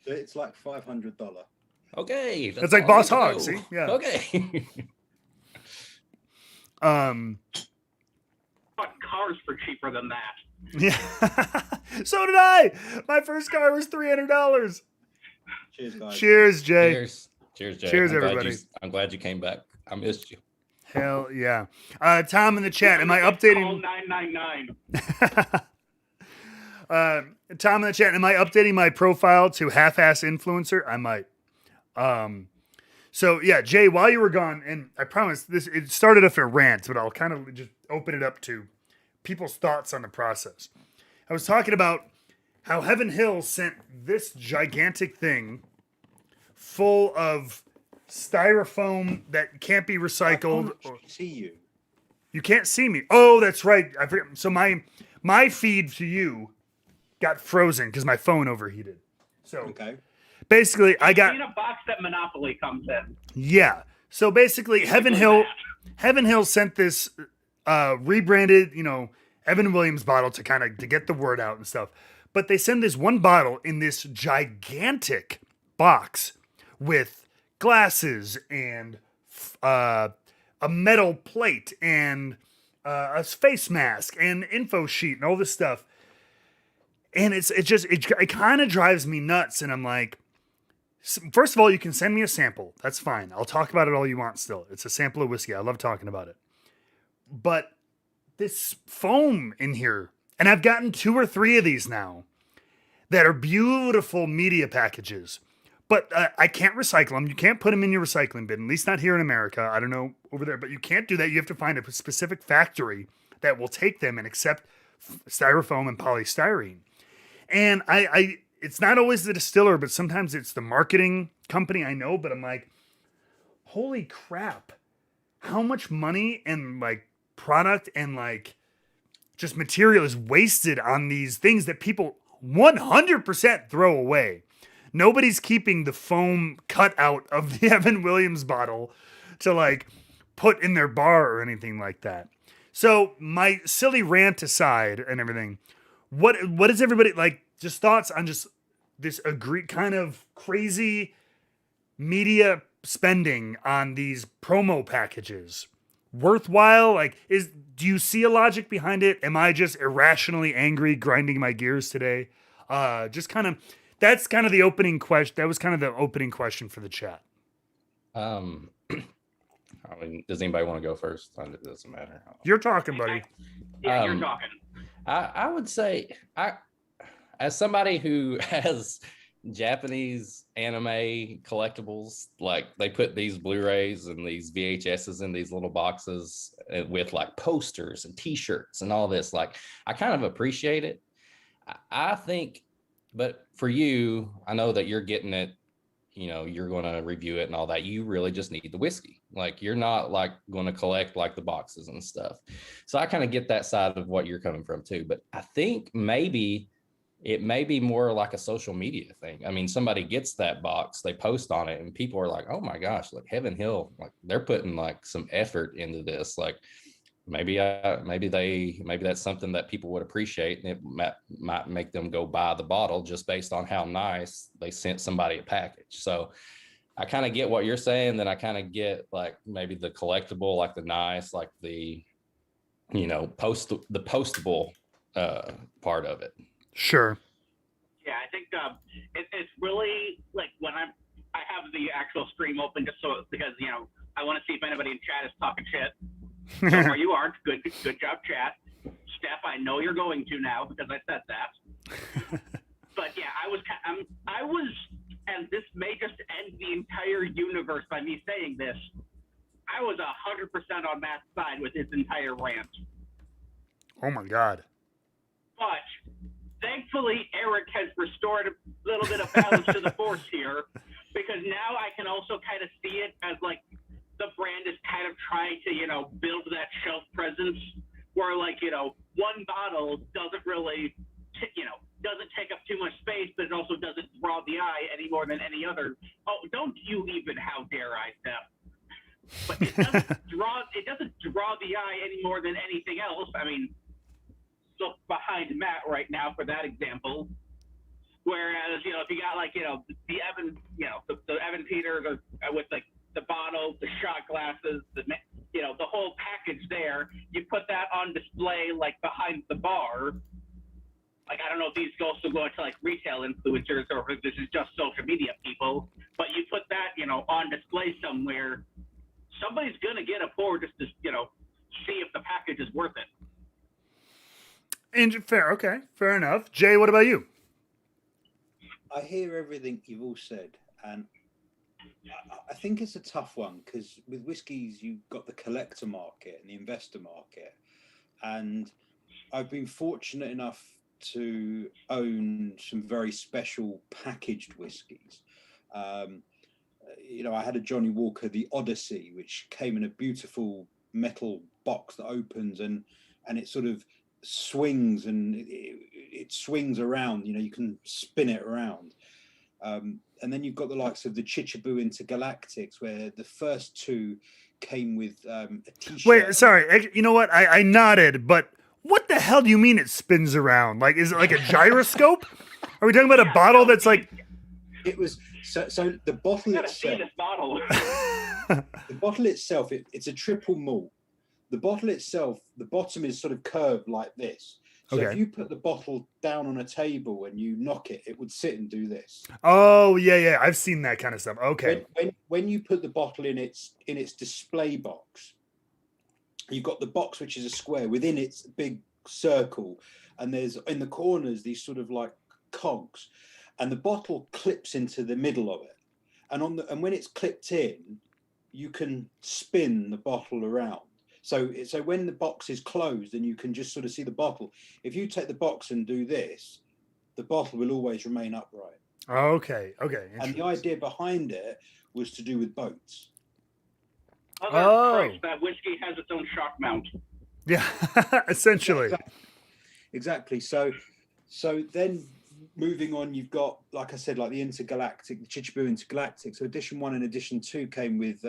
It's like $500. Okay. That's like Boss Hog, see? Yeah. Okay. Bought cars for cheaper than that. Yeah. So did I. My first car was $300. Cheers, guys. Cheers, Jay. Cheers, Jay. Cheers, I'm glad everybody. I'm glad you came back. I missed you. Hell yeah. Tom in the chat, am I Call updating? 999. Tom in the chat, am I updating my profile to half-ass influencer? I might. So yeah, Jay, while you were gone, and I promise this, it started off a rant, but I'll kind of just open it up to people's thoughts on the process. I was talking about how Heaven Hill sent this gigantic thing full of styrofoam that can't be recycled. I can't see you. You can't see me. Oh, that's right. I forget. So my feed to you got frozen because my phone overheated. So Okay. basically, I got in a box that Monopoly comes in. yeah. So basically, Heaven Hill sent this rebranded, Evan Williams bottle to get the word out and stuff. But they send this one bottle in this gigantic box with glasses and a metal plate and a face mask and info sheet and all this stuff. And it kind of drives me nuts. And I'm like, first of all, you can send me a sample. That's fine. I'll talk about it all you want still. It's a sample of whiskey. I love talking about it. But this foam in here, and I've gotten 2 or 3 of these now that are beautiful media packages. But I can't recycle them. You can't put them in your recycling bin, at least not here in America. I don't know over there, but you can't do that. You have to find a specific factory that will take them and accept styrofoam and polystyrene. And I it's not always the distiller, but sometimes it's the marketing company, I know, but I'm like, holy crap. How much money and product and just material is wasted on these things that people 100% throw away. Nobody's keeping the foam cutout of the Evan Williams bottle to put in their bar or anything like that. So my silly rant aside and everything, what is everybody just thoughts on just this kind of crazy media spending on these promo packages? Worthwhile? Do you see a logic behind it? Am I just irrationally angry, grinding my gears today? That's kind of the opening question. That was kind of the opening question for the chat. Does anybody want to go first? It doesn't matter. You're talking, buddy. Yeah, you're talking. I would say, as somebody who has Japanese anime collectibles, they put these Blu-rays and these VHSs in these little boxes with posters and T-shirts and all this. I kind of appreciate it. I think, but for you, I know that you're getting it. You're going to review it and all that. You really just need the whiskey. You're not going to collect the boxes and stuff. So I kind of get that side of what you're coming from too. But I think maybe it may be more like a social media thing. I mean, somebody gets that box, they post on it, and people are like, "Oh my gosh, Heaven Hill, they're putting some effort into this." Maybe that's something that people would appreciate, and it might make them go buy the bottle just based on how nice they sent somebody a package. So I kind of get what you're saying. Then I kind of get maybe the collectible, the nice, the postable part of it. Sure. Yeah, I think it's really when I have the actual stream open just because I want to see if anybody in chat is talking shit. So far you aren't. Good job, chat. Steph, I know you're going to now because I said that. But yeah, I was, and this may just end the entire universe by me saying this. I was 100% on Matt's side with his entire rant. Oh my God. But thankfully, Eric has restored a little bit of balance to the force here, because now I can also kind of see it as the brand is kind of trying to, build that shelf presence where one bottle doesn't really, doesn't take up too much space, but it also doesn't draw the eye any more than any other. Oh, don't you even, how dare I, Steph? But it doesn't draw the eye any more than anything else. I mean, look behind Matt right now for that example. Whereas, if you got the Evan, the Evan Peter with the bottle, the shot glasses, the whole package there, you put that on display behind the bar. I don't know if these also go into retail influencers or if this is just social media people, but you put that, on display somewhere somebody's gonna get a pour just to see if the package is worth it. And fair, okay, fair enough. Jay, what about you? I hear everything you've all said, and I think it's a tough one because with whiskies you've got the collector market and the investor market, and I've been fortunate enough to own some very special packaged whiskies. I had a Johnny Walker, the Odyssey, which came in a beautiful metal box that opens and it sort of swings and it swings around. You can spin it around. And then you've got the likes of the Chichibu Intergalactics, where the first two came with a t-shirt. Wait, sorry. You know what? I nodded, but what the hell do you mean it spins around? Like, is it like a gyroscope? Are we talking about a bottle that's like... It was, so the bottle itself... This bottle. The bottle itself, it's a triple malt. The bottle itself, the bottom is sort of curved like this. So Okay. if you put the bottle down on a table and you knock it, it would sit and do this. Oh, yeah. I've seen that kind of stuff. Okay. When you put the bottle in its display box, you've got the box which is a square within its big circle, and there's in the corners these sort of like cogs, and the bottle clips into the middle of it. And when it's clipped in, you can spin the bottle around. So when the box is closed and you can just sort of see the bottle, if you take the box and do this, the bottle will always remain upright. Okay. And the idea behind it was to do with boats. Christ, that whiskey has its own shock mount. Yeah, essentially. Exactly. So then moving on, you've got, like I said, like the Intergalactic, the Chichibu Intergalactic. So edition 1 and edition 2 came with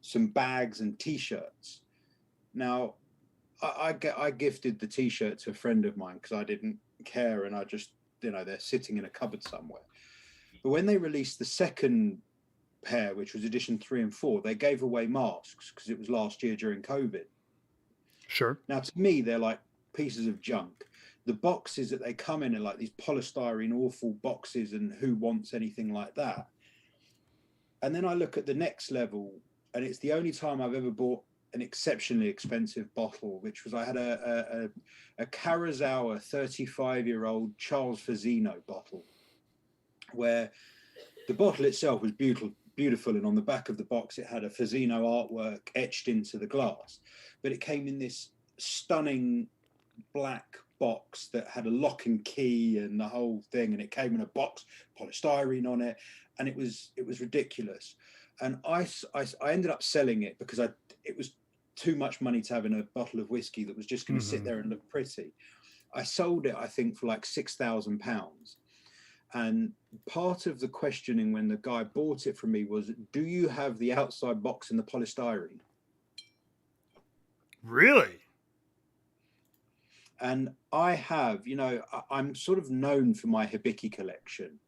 some bags and T-shirts. Now, I gifted the T-shirt to a friend of mine because I didn't care, and I just, they're sitting in a cupboard somewhere. But when they released the second pair, which was edition 3 and 4, they gave away masks because it was last year during COVID. Sure. Now, to me, they're like pieces of junk. The boxes that they come in are like these polystyrene awful boxes, and who wants anything like that? And then I look at the next level, and it's the only time I've ever bought an exceptionally expensive bottle, which was I had a Karazawa 35-year-old Charles Fazzino bottle, where the bottle itself was beautiful, and on the back of the box it had a Fazzino artwork etched into the glass, but it came in this stunning black box that had a lock and key and the whole thing, and it came in a box, polystyrene on it, and it was ridiculous. And I ended up selling it because it was too much money to have in a bottle of whiskey that was just going to sit there and look pretty. I sold it, I think, for like £6,000. And part of the questioning when the guy bought it from me was, do you have the outside box in the polystyrene? Really? And I have, I'm sort of known for my Hibiki collection.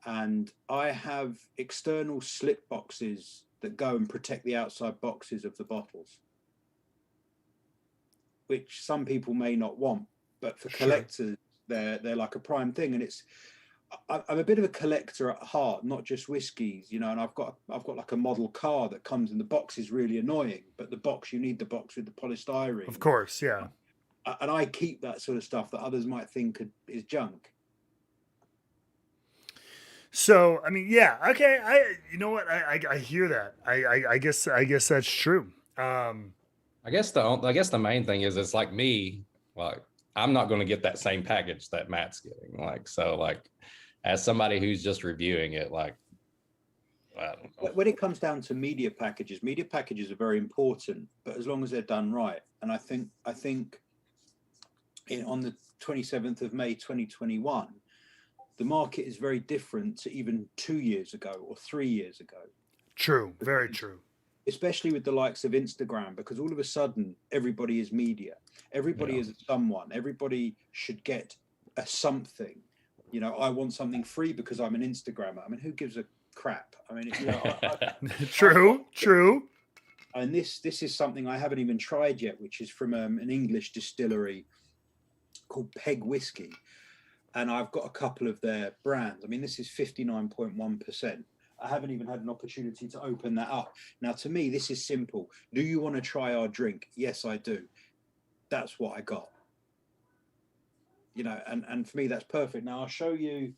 And I have external slip boxes that go and protect the outside boxes of the bottles, which some people may not want, but for collectors, they're like a prime thing. And I'm a bit of a collector at heart, not just whiskies, and I've got like a model car that comes, and the box is really annoying, but you need the box with the polystyrene. Of course, yeah. And I keep that sort of stuff that others might think is junk. So, I mean, yeah, okay. You know what? I hear that. I guess that's true. I guess the main thing is, it's like me, like I'm not going to get that same package that Matt's getting. Like, so like as somebody who's just reviewing it, like, I don't know. When it comes down to media packages are very important, but as long as they're done right. And I think on the 27th of May, 2021, the market is very different to even 2 years ago or 3 years ago. True. Very true. Especially with the likes of Instagram, because all of a sudden everybody is media. Everybody is someone. Everybody should get a something. I want something free because I'm an Instagrammer. I mean, who gives a crap? I mean, True. And this is something I haven't even tried yet, which is from an English distillery called Peg Whiskey. And I've got a couple of their brands. I mean, this is 59.1%. I haven't even had an opportunity to open that up. Now, to me, this is simple. Do you want to try our drink? Yes, I do. That's what I got. You know, and for me, that's perfect. Now, I'll show you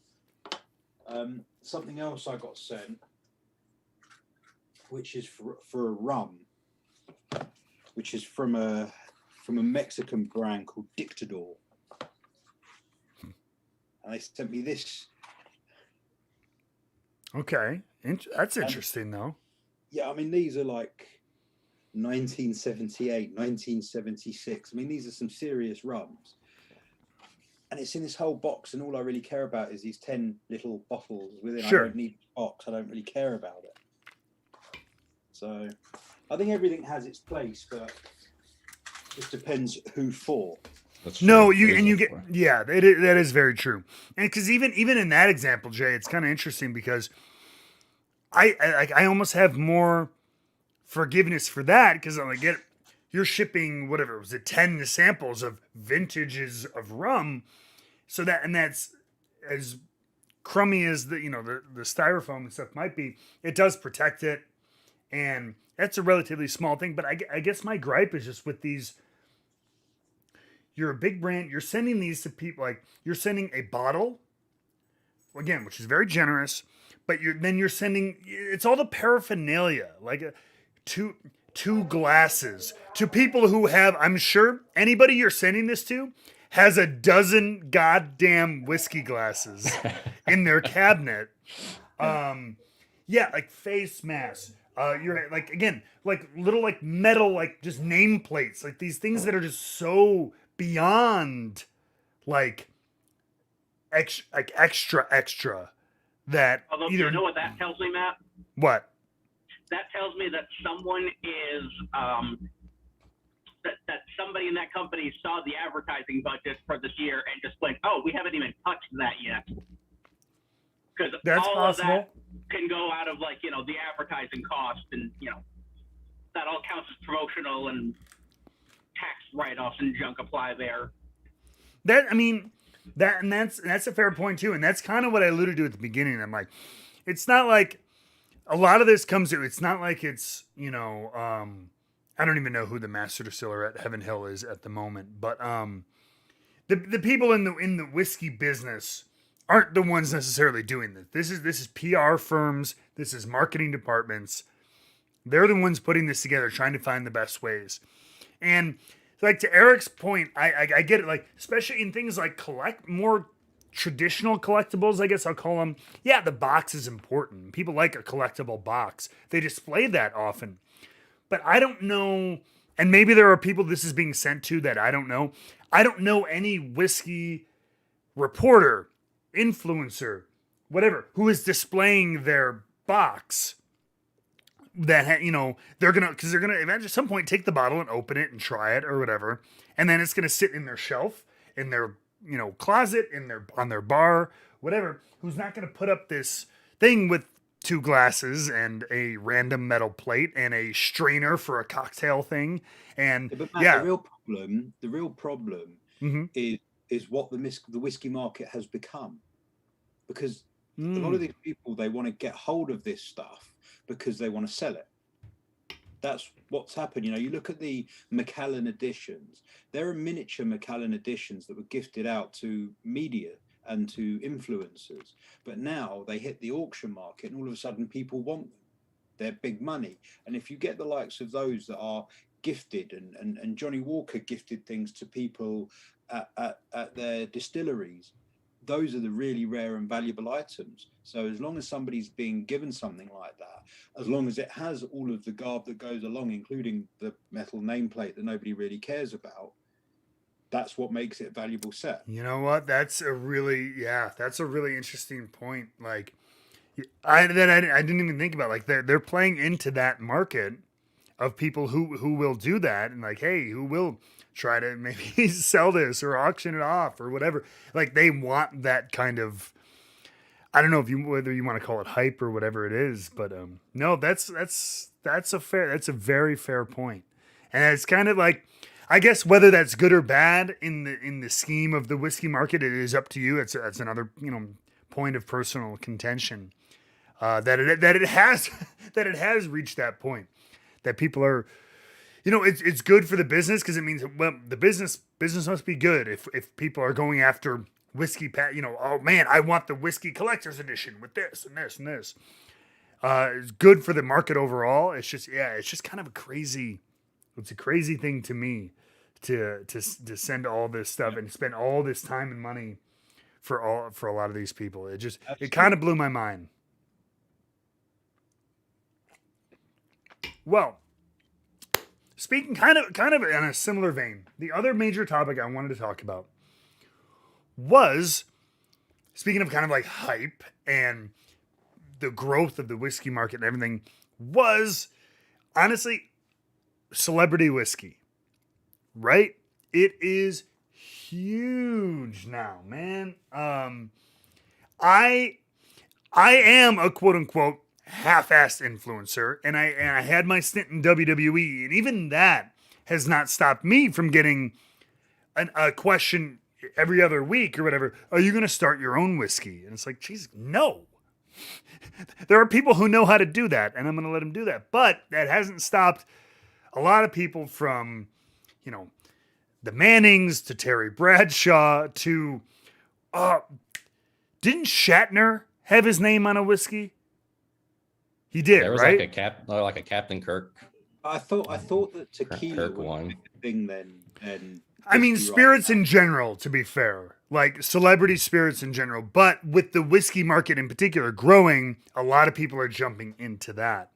something else I got sent, which is for a rum, which is from a Mexican brand called Dictador. And they sent me this. Okay. That's interesting, though. Yeah, I mean, these are like 1978, 1976. I mean, these are some serious rums. And it's in this whole box, and all I really care about is these 10 little bottles within. Sure. I don't need a box. I don't really care about it. So I think everything has its place, but it just depends who for. No, that is very true. And because even in that example, Jay, it's kind of interesting because I almost have more forgiveness for that because I'm like, you're shipping whatever was it 10 samples of vintages of rum, so that's as crummy as the styrofoam and stuff might be. It does protect it, and that's a relatively small thing. But I guess my gripe is just with these. You're a big brand. You're sending these to people. Like you're sending a bottle, again, which is very generous. But you're sending. It's all the paraphernalia, like two glasses to people who have. I'm sure anybody you're sending this to has a dozen goddamn whiskey glasses in their cabinet. Like face masks. You're like again, like little like metal, like just nameplates, like these things that are just so beyond like extra that Although, either you know what that tells me, Matt? What? That tells me that someone is that somebody in that company saw the advertising budget for this year and just went, "Oh, we haven't even touched that yet," because all possible. of that can go out of like the advertising cost, and that all counts as promotional and tax write-offs and junk apply there. That's a fair point too, and that's kind of what I alluded to at the beginning. I'm like, it's not like a lot of this comes to. It's not like it's I don't even know who the master distiller at Heaven Hill is at the moment, but the people in the whiskey business aren't the ones necessarily doing this. This is PR firms. This is marketing departments. They're the ones putting this together, trying to find the best ways. And like to Eric's point, I get it. Like especially in things like more traditional collectibles, I guess I'll call them. Yeah, the box is important. People like a collectible box. They display that often. But I don't know, and maybe there are people this is being sent to that I don't know. I don't know any whiskey reporter, influencer, whatever, who is displaying their box that they're gonna eventually at some point take the bottle and open it and try it or whatever, and then it's gonna sit in their shelf in their closet on their bar, whatever. Who's not gonna put up this thing with 2 glasses and a random metal plate and a strainer for a cocktail thing, and but Matt, the real problem mm-hmm. is what the whiskey market has become, because a lot of these people, they want to get hold of this stuff because they want to sell it. That's what's happened. You look at the Macallan editions. There are miniature Macallan editions that were gifted out to media and to influencers, but now they hit the auction market and all of a sudden people want them. They're big money. And if you get the likes of those that are gifted, and Johnny Walker gifted things to people at their distilleries, those are the really rare and valuable items. So as long as somebody's being given something like that, as long as it has all of the garb that goes along, including the metal nameplate that nobody really cares about, that's what makes it a valuable set. You know what? That's a really interesting point. Like, I didn't even think about, like, they're playing into that market of people who will do that, and like, hey, who will try to maybe sell this or auction it off or whatever. Like, they want that kind of, I don't know whether you want to call it hype or whatever it is, but no, that's a very fair point. And it's kind of like, I guess whether that's good or bad in the scheme of the whiskey market, it is up to you. It's another point of personal contention. that it has that it has reached that point that people are, it's good for the business because it means, well, the business must be good if people are going after whiskey oh man, I want the whiskey collector's edition with this and this and this. It's good for the market overall. It's just kind of a crazy thing to me to send all this stuff and spend all this time and money for a lot of these people. It kind of blew my mind. Well, speaking kind of in a similar vein, the other major topic I wanted to talk about was, speaking of kind of like hype and the growth of the whiskey market and everything, was honestly celebrity whiskey, right? It is huge now, man. I am a quote unquote half-assed influencer, and I had my stint in WWE, and even that has not stopped me from getting a question every other week or whatever. Are you going to start your own whiskey? And it's like, geez, no. There are people who know how to do that, and I'm going to let them do that. But that hasn't stopped a lot of people from, the Mannings to Terry Bradshaw to, didn't Shatner have his name on a whiskey? He did, there was right? like a Captain Kirk. I thought that tequila Kirk was one. a thing then, and I mean, whiskey, spirits in general, to be fair, like celebrity spirits in general, but with the whiskey market in particular growing, a lot of people are jumping into that.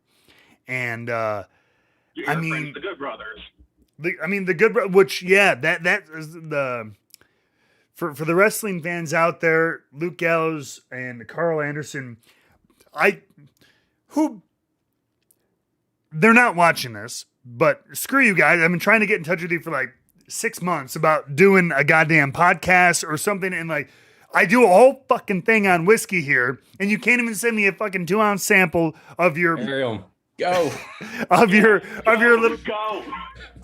And, Your I friends, mean, the Good Brothers. the good, which, yeah, that is the, for the wrestling fans out there, Luke Gallows and Carl Anderson, they're not watching this, but screw you guys. I've been trying to get in touch with you for like 6 months about doing a goddamn podcast or something. And like, I do a whole fucking thing on whiskey here, and you can't even send me a fucking 2-ounce sample of your, Go. of your little, Go.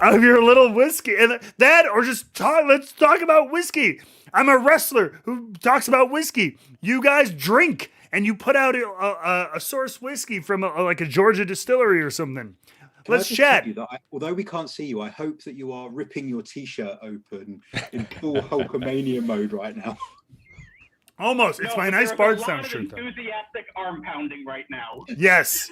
of your little whiskey, and that, or just let's talk about whiskey. I'm a wrestler who talks about whiskey. You guys drink, and you put out a source whiskey from like a Georgia distillery or something. Can I Let's just chat. tell you that although we can't see you, I hope that you are ripping your t-shirt open in full Hulkamania mode right now. Almost. It's my nice Bardstown shirt, though. Enthusiastic arm pounding right now. Yes.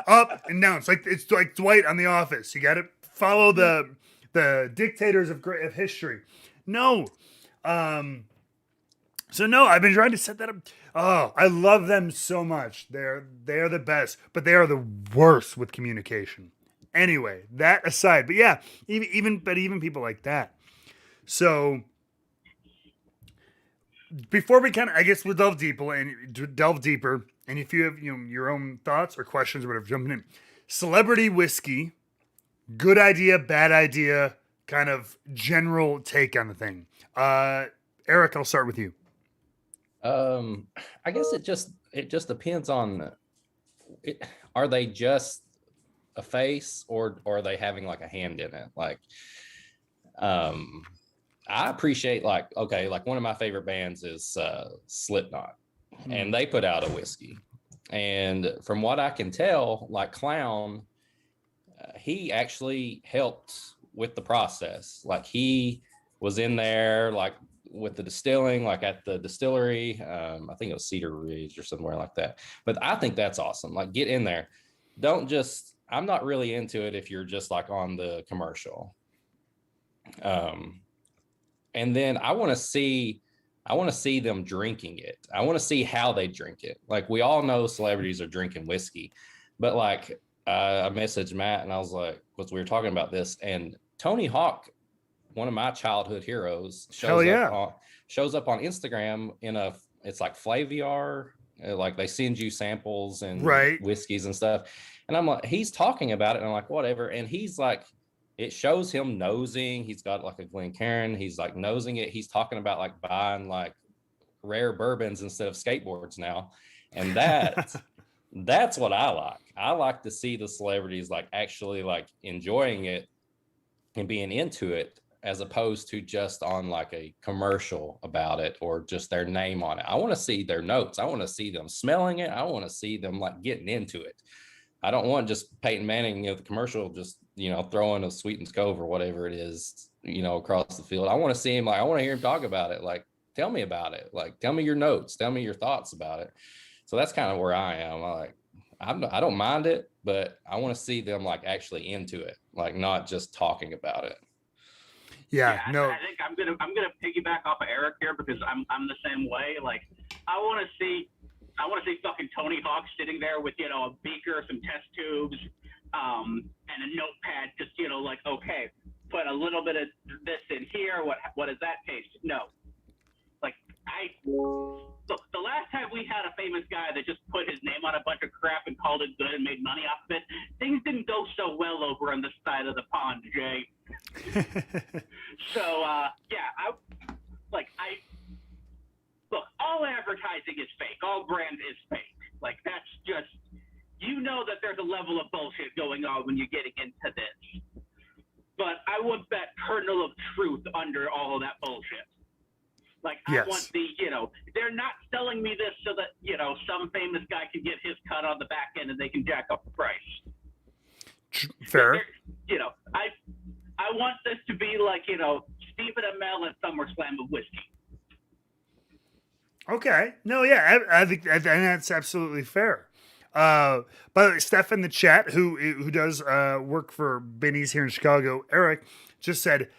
Up and down. It's like Dwight on The Office. You got to follow the dictators of history. No. So no, I've been trying to set that up. Oh, I love them so much. They're the best, but they are the worst with communication. Anyway, that aside, but yeah, even people like that. So before we I guess we'll delve deeper, and if you have your own thoughts or questions or whatever, jumping in. Celebrity whiskey, good idea, bad idea, kind of general take on the thing. Eric, I'll start with you. I guess it just depends on it. Are they just a face, or are they having like a hand in it? Like, I appreciate like one of my favorite bands is Slipknot, and they put out a whiskey, and from what I can tell, like Clown, he actually helped with the process. Like he was in there, like with the distilling, like at the distillery. I think it was Cedar Ridge or somewhere like that. But I think that's awesome. Like, get in there. Don't just, I'm not really into it if you're just like on the commercial. And then I want to see them drinking it. I want to see how they drink it. Like, we all know celebrities are drinking whiskey, but like I messaged Matt and I was like, because we were talking about this, and Tony Hawk, one of my childhood heroes, shows up on Instagram it's like Flaviar, like they send you samples and whiskeys and stuff. And I'm like, he's talking about it, and I'm like, whatever. And he's like, it shows him nosing. He's got like a Glencairn. He's like nosing it. He's talking about like buying like rare bourbons instead of skateboards now. And that's what I like. I like to see the celebrities like actually like enjoying it and being into it. as opposed to just on like a commercial about it or just their name on it. I want to see their notes. I want to see them smelling it. I want to see them like getting into it. I don't want just Peyton Manning, the commercial, just, throwing a Sweetens Cove or whatever it is, across the field. I want to see him, like, I want to hear him talk about it. Like, tell me about it. Like, tell me your notes. Tell me your thoughts about it. So that's kind of where I am. I don't mind it, but I want to see them like actually into it, like not just talking about it. Yeah, no. I think I'm gonna piggyback off of Eric here because I'm the same way. Like, I want to see fucking Tony Hawk sitting there with a beaker, some test tubes, and a notepad. Just like, okay, put a little bit of this in here. What does that taste? No. Like, look, the last time we had a famous guy that just put his name on a bunch of crap and called it good and made money off of it, things didn't go so well over on this side of the pond, Jay. So, look, all advertising is fake. All brand is fake. Like, that's just, that there's a level of bullshit going on when you're getting into this. But I want that kernel of truth under all of that bullshit. Like, yes. I want they're not selling me this so that, some famous guy can get his cut on the back end and they can jack up the price. Fair. I want this to be like, Stephen Amell at SummerSlam of whiskey. Okay. No, yeah, I think that's absolutely fair. By the way, Steph in the chat, who does work for Benny's here in Chicago, Eric, just said,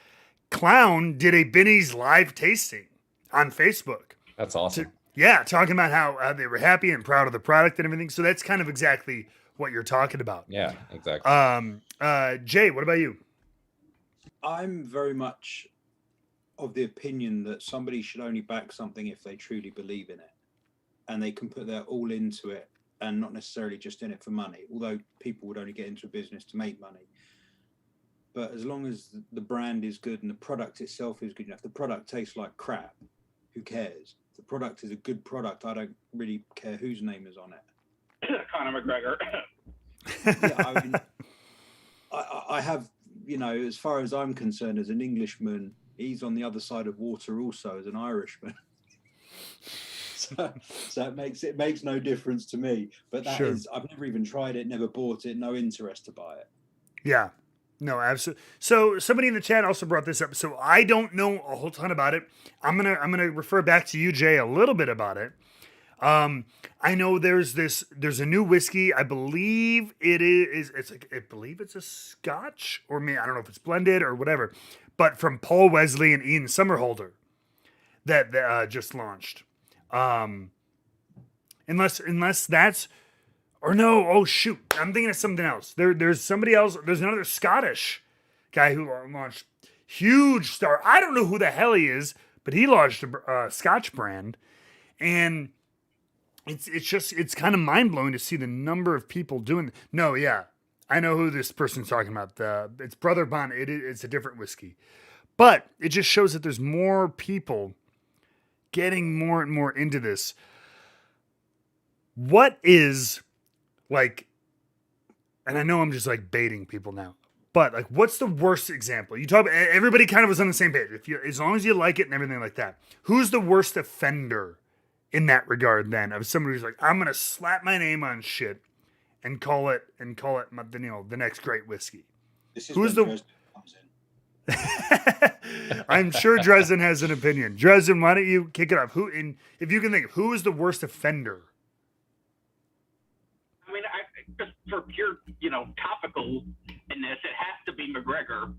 Clown did a Benny's live tasting on Facebook. That's awesome. Talking about how they were happy and proud of the product and everything. So that's kind of exactly what you're talking about. Yeah, exactly. Jay, what about you? I'm very much of the opinion that somebody should only back something if they truly believe in it, and they can put their all into it and not necessarily just in it for money, although people would only get into a business to make money. But as long as the brand is good and the product itself is good enough, the product tastes like crap, who cares? If the product is a good product, I don't really care whose name is on it. Conor McGregor. Yeah, I mean, I have, as far as I'm concerned, as an Englishman, he's on the other side of water also as an Irishman. So it makes no difference to me. But that is, I've never even tried it, never bought it, no interest to buy it. Yeah. No, absolutely. So somebody in the chat also brought this up. So I don't know a whole ton about it. I'm gonna refer back to you, Jay, a little bit about it. I know there's a new whiskey. I believe it's a Scotch, or maybe I don't know if it's blended or whatever, but from Paul Wesley and Ian Somerhalder that just launched. Unless that's, or no, oh shoot, I'm thinking of something else. There's somebody else. There's another Scottish guy who launched huge star. I don't know who the hell he is, but he launched a Scotch brand, and it's kind of mind blowing to see the number of people doing. No, yeah, I know who this person's talking about. It's Brother Bond. It's a different whiskey, but it just shows that there's more people getting more and more into this. What is, like, and I know I'm just like baiting people now, but like, what's the worst example? You talk about, everybody kind of was on the same page. As long as you like it and everything like that, who's the worst offender in that regard then, of somebody who's like, I'm going to slap my name on shit and call it the next great whiskey? Who's the comes in. I'm sure Dresden has an opinion. Dresden, why don't you kick it off? If you can think of who is the worst offender? I mean, just for pure, topical in this, it has to be McGregor.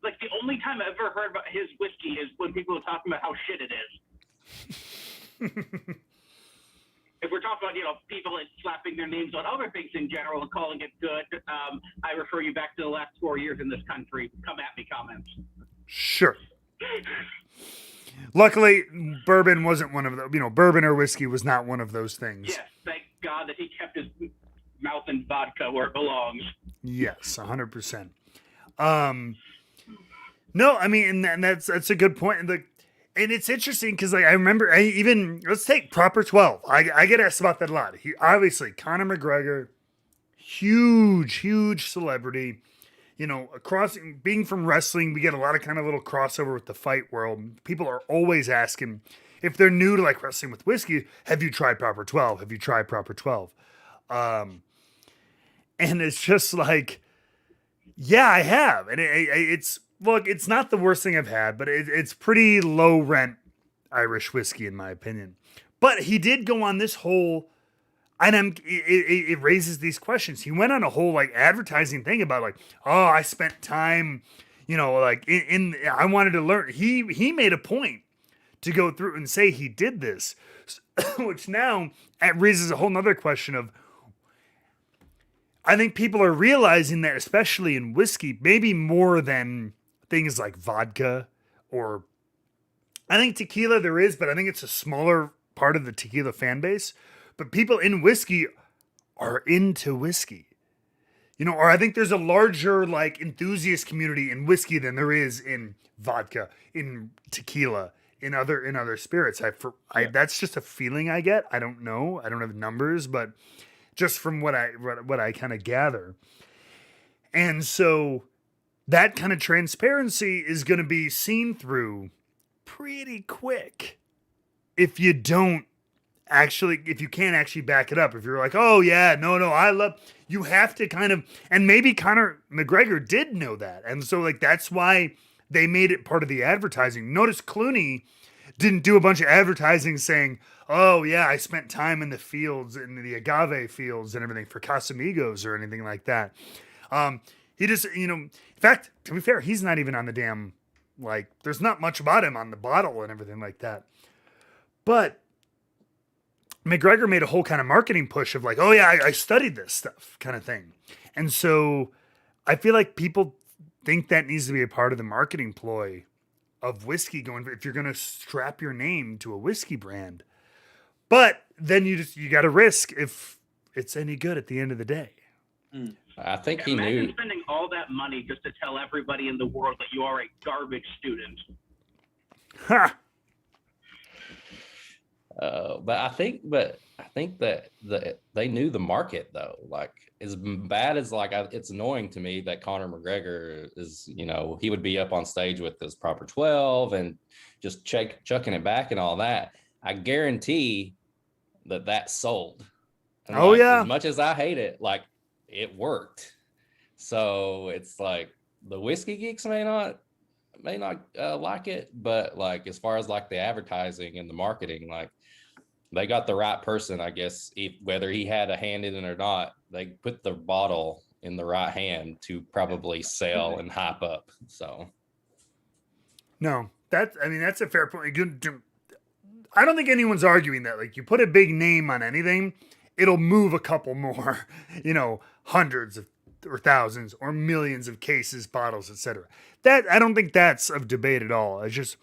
The only time I ever heard about his whiskey is when people were talking about how shit it is. If we're talking about, people slapping their names on other things in general and calling it good, I refer you back to the last 4 years in this country. Come at me, comments. Sure. Luckily, bourbon wasn't one of the, bourbon or whiskey was not one of those things. Yes, thank God that he kept his mouth in vodka where it belongs. Yes, 100%. No, I mean, and that's a good point. And it's interesting because, like, I remember, let's take Proper 12. I get asked about that a lot. Obviously, Conor McGregor, huge celebrity. you know, being from wrestling, we get a lot of kind of little crossover with the fight world. People are always asking if they're new to like wrestling with whiskey, have you tried Proper 12? Have you tried Proper 12? And it's just like, yeah, I have. And it's not the worst thing I've had, but it's pretty low rent Irish whiskey in my opinion. But he did go on this whole, and it raises these questions. He went on a whole like advertising thing about like, oh, I spent time, you know, like I wanted to learn. He made a point to go through and say he did this, which now it raises a whole nother question of, I think people are realizing that, especially in whiskey, maybe more than things like vodka or I think tequila there is, but I think it's a smaller part of the tequila fan base. But people in whiskey are into whiskey, you know, or I think there's a larger like enthusiast community in whiskey than there is in vodka, in tequila, in other spirits. That's just a feeling I get. I don't know. I don't have numbers, but just from what I kind of gather. And so that kind of transparency is going to be seen through pretty quick if you can't actually back it up. If you're like, oh yeah, no, you have to kind of, and maybe Conor McGregor did know that. And so like, that's why they made it part of the advertising. Notice Clooney didn't do a bunch of advertising saying, oh yeah, I spent time in the fields, in the agave fields and everything for Casamigos or anything like that. He just, you know, in fact, to be fair, he's not even on the damn, like, there's not much about him on the bottle and everything like that. But McGregor made a whole kind of marketing push of like, oh yeah, I studied this stuff kind of thing. And so I feel like people think that needs to be a part of the marketing ploy of whiskey going, if you're going to strap your name to a whiskey brand. But then you got to risk if it's any good at the end of the day. I think he Imagine knew. spending all that money just to tell everybody in the world that you are a garbage student. Ha! But I think that they knew the market though. Like as bad as like it's annoying to me that Conor McGregor is, you know, he would be up on stage with this Proper 12 and just chucking it back and all that. I guarantee that sold. And oh like, yeah. As much as I hate it, like it worked. So it's like the whiskey geeks may not like it, but like as far as like the advertising and the marketing, like they got the right person, I guess, whether he had a hand in it or not. They put the bottle in the right hand to probably sell and hype up. So no, that's a fair point. I don't think anyone's arguing that. Like, you put a big name on anything, it'll move a couple more, you know, hundreds of or thousands or millions of cases, bottles, etc. That I don't think that's of debate at all. It's just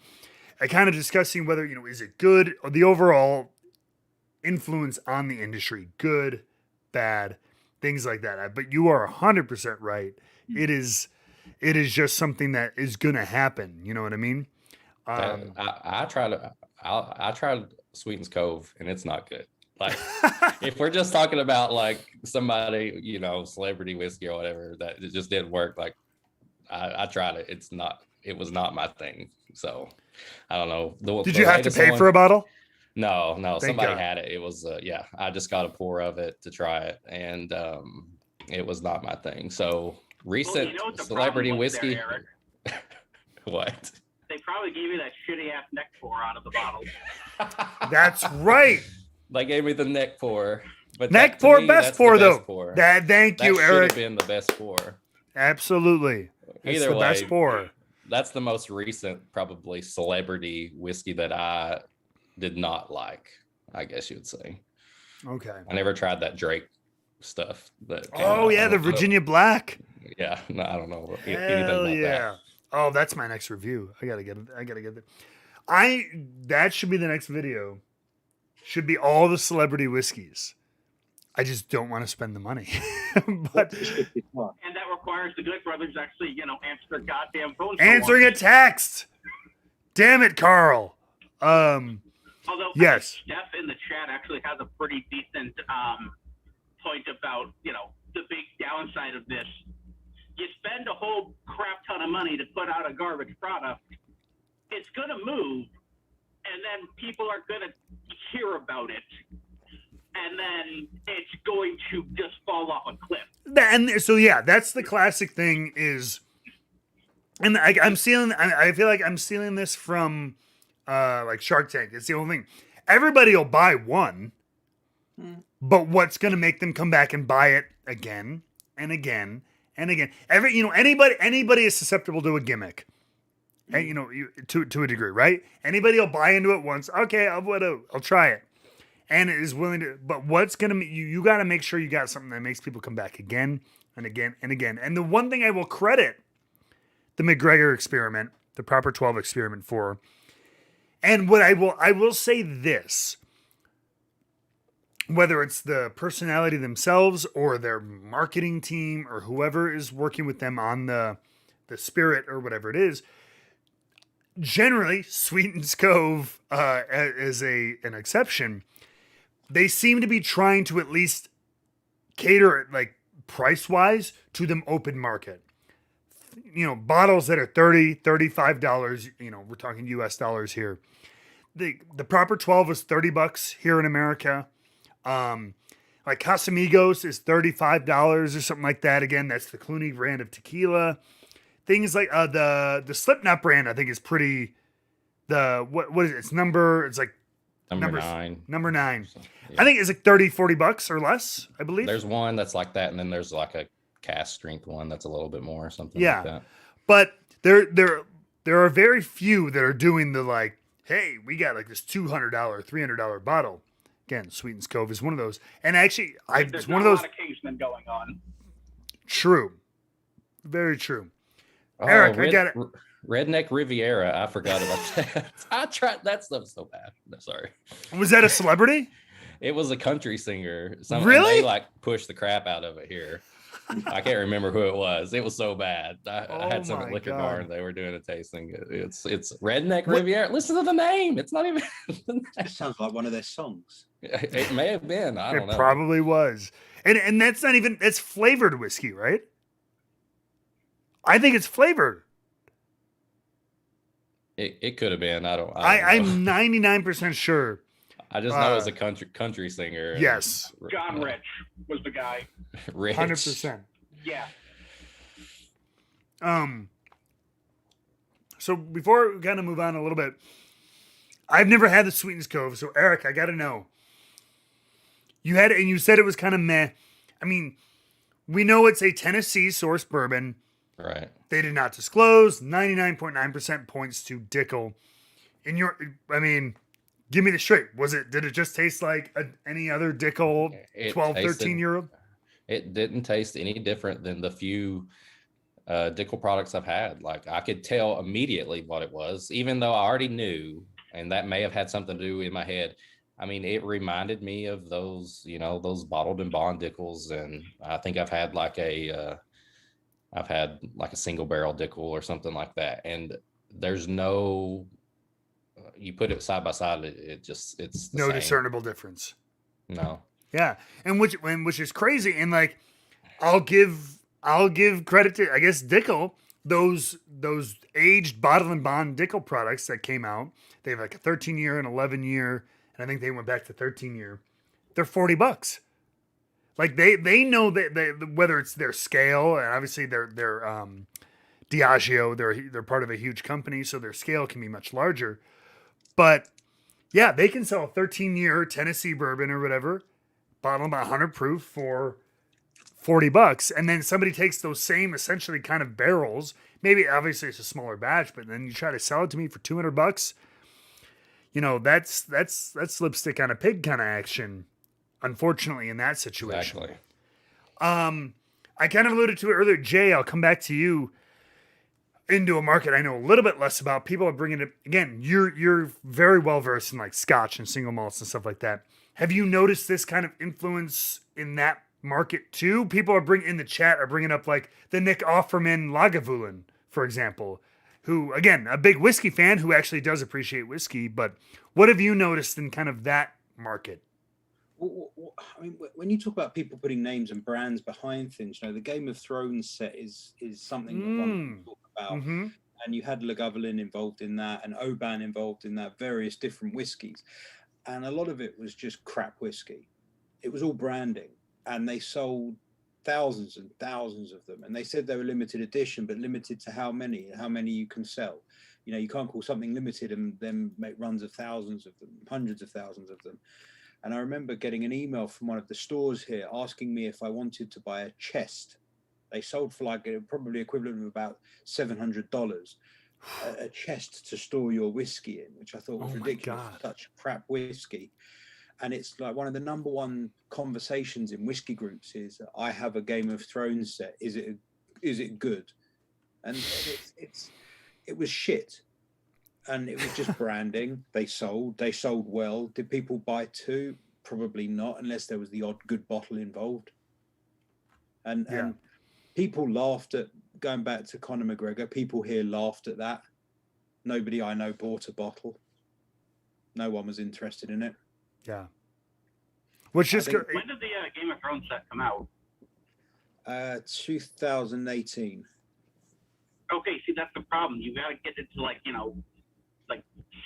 kind of discussing whether, you know, is it good or the overall influence on the industry, good, bad, things like that. But you are 100% right. It is just something that is going to happen. You know what I mean? I tried Sweetens Cove and it's not good. Like if we're just talking about like somebody, you know, celebrity whiskey or whatever, that it just didn't work. Like I tried it. It was not my thing. So I don't know. Did you have to pay for a bottle? No, Thank somebody God. had it. It was I just got a pour of it to try it, and it was not my thing. So recent celebrity whiskey. There, Eric? What? They probably gave you that shitty ass neck pour out of the bottle. That's right. They gave me the neck pour, but Neck pour, best pour though. Thank you, That should Eric. have been the best pour. Absolutely. It's Either the way, best pour. That's the most recent, probably celebrity whiskey that I did not like, I guess you would say. Okay. I never tried that Drake stuff. Oh yeah, the Virginia Black. Yeah, no, I don't know anything Hell about yeah. that. Oh, that's my next review. I gotta get it. That should be the next video. Should be all the celebrity whiskeys. I just don't want to spend the money. But And that requires the Good Brothers actually, you know, answer their goddamn phone. answering a text. Damn it, Carl. Although yes. Steph in the chat actually has a pretty decent point about, you know, the big downside of this. you spend a whole crap ton of money to put out a garbage product, it's going to move, and then people are going to hear about it, and then it's going to just fall off a cliff. And so, yeah, that's the classic thing is, and I feel like I'm stealing this from like Shark Tank. It's the only thing. Everybody will buy one, but what's going to make them come back and buy it again and again and again? Anybody is susceptible to a gimmick, and to a degree, right? Anybody will buy into it once. Okay, I'll try it, and is willing to. But what's going to you got to make sure you got something that makes people come back again and again and again. And the one thing I will credit the McGregor experiment, the Proper 12 experiment for, and what I will say this. Whether it's the personality themselves or their marketing team or whoever is working with them on the spirit or whatever it is, generally Sweetens Cove is an exception. They seem to be trying to at least cater it, like price wise, to them open market. Bottles that are $30, $35. We're talking US dollars here. The Proper 12 was $30 here in America. Like Casamigos is $35 or something like that. Again, that's the Clooney brand of tequila. Things like the Slipknot brand, I think is pretty. What is it? It's like number 9. Number 9. So, yeah. I think it's like $30-$40 or less, I believe. There's one that's like that, and then there's like a cask strength one that's a little bit more or something like that. But there are very few that are doing the like, hey, we got like this $200, $300 bottle. Again, Sweetens Cove is one of those. And actually, There's one of not those. a lot of Kingsman going on. True. Very true. Oh, Eric, I got it. Redneck Riviera. I forgot about that. I tried that stuff so bad. No, sorry. Was that a celebrity? It was a country singer. Really? They like pushed the crap out of it here. I can't remember who it was. It was so bad. I had some at Liquor Bar and they were doing a tasting. It's Redneck Riviera. Listen to the name. It's not even. It sounds like one of their songs. It may have been. I don't know. It probably was. And that's not even, that's flavored whiskey, right? I think it's flavored. It could have been. I'm 99% sure. I just know it was a country singer. Yes. John Rich was the guy. Rich. 100%. Yeah. So before we kind of move on a little bit, I've never had the Sweetens Cove. So Eric, I got to know. You had it and you said it was kind of meh. I mean, we know it's a Tennessee source bourbon. Right. They did not disclose. 99.9% points to Dickel. Give me the straight. Did it just taste like any other Dickel 12, 13-year-old? It didn't taste any different than the few Dickel products I've had. Like I could tell immediately what it was, even though I already knew, and that may have had something to do in my head. I mean, it reminded me of those, those bottled and bond Dickels. And I think I've had like a single barrel Dickel or something like that. And there's no, you put it side by side, it's no same. Discernible difference. No. Yeah. And which is crazy. And like, I'll give credit to, I guess, Dickel, those aged bottle and bond Dickel products that came out. They have like a 13-year and 11-year. And I think they went back to 13-year. They're $40. Like they know that whether it's their scale, and obviously they're Diageo, they're part of a huge company, so their scale can be much larger. But yeah, they can sell a 13-year Tennessee bourbon or whatever, bottle about 100 proof for $40, and then somebody takes those same essentially kind of barrels. Maybe obviously it's a smaller batch, but then you try to sell it to me for $200. That's lipstick on a pig kind of action. Unfortunately, in that situation. Exactly. I kind of alluded to it earlier. Jay, I'll come back to you. Into a market I know a little bit less about. People are bringing it again. You're very well versed in like Scotch and single malts and stuff like that. Have you noticed this kind of influence in that market too? People are bringing up like the Nick Offerman Lagavulin, for example, who again a big whiskey fan who actually does appreciate whiskey. But what have you noticed in kind of that market? I mean, when you talk about people putting names and brands behind things, the Game of Thrones set is something that one can talk about. Mm-hmm. And you had Lagavulin involved in that, and Oban involved in that, various different whiskies. And a lot of it was just crap whiskey. It was all branding, and they sold thousands and thousands of them. And they said they were limited edition, but limited to how many you can sell. You can't call something limited and then make runs of thousands of them, hundreds of thousands of them. And I remember getting an email from one of the stores here asking me if I wanted to buy a chest. They sold for like probably equivalent of about $700, a chest to store your whiskey in, which I thought was ridiculous. Such crap whiskey. And it's like one of the number one conversations in whiskey groups is, I have a Game of Thrones set. Is it good? And it was shit. And it was just branding. They sold well. Did people buy two? Probably not, unless there was the odd good bottle involved. And people laughed at, going back to Conor McGregor, people here laughed at that. Nobody I know bought a bottle. No one was interested in it. Yeah. Which is when did the Game of Thrones set come out? 2018. Okay, see, that's the problem. You got to get it to like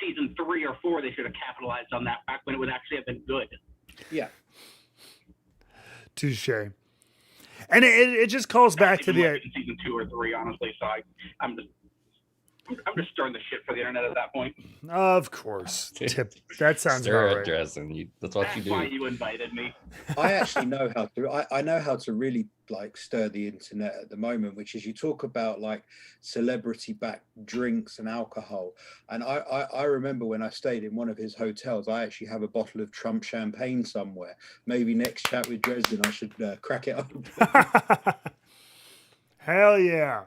season 3 or 4. They should have capitalized on that back when it would actually have been good. Yeah. Touche. And it just calls back to the season 2 or 3, honestly. So I'm just stirring the shit for the internet at that point. Of course. That sounds about right. Dresden. That's what you do. That's why you invited me. I actually know how to. I know how to really like stir the internet at the moment, which is you talk about like celebrity-backed drinks and alcohol. And I remember when I stayed in one of his hotels, I actually have a bottle of Trump champagne somewhere. Maybe next chat with Dresden, I should crack it open. Hell yeah.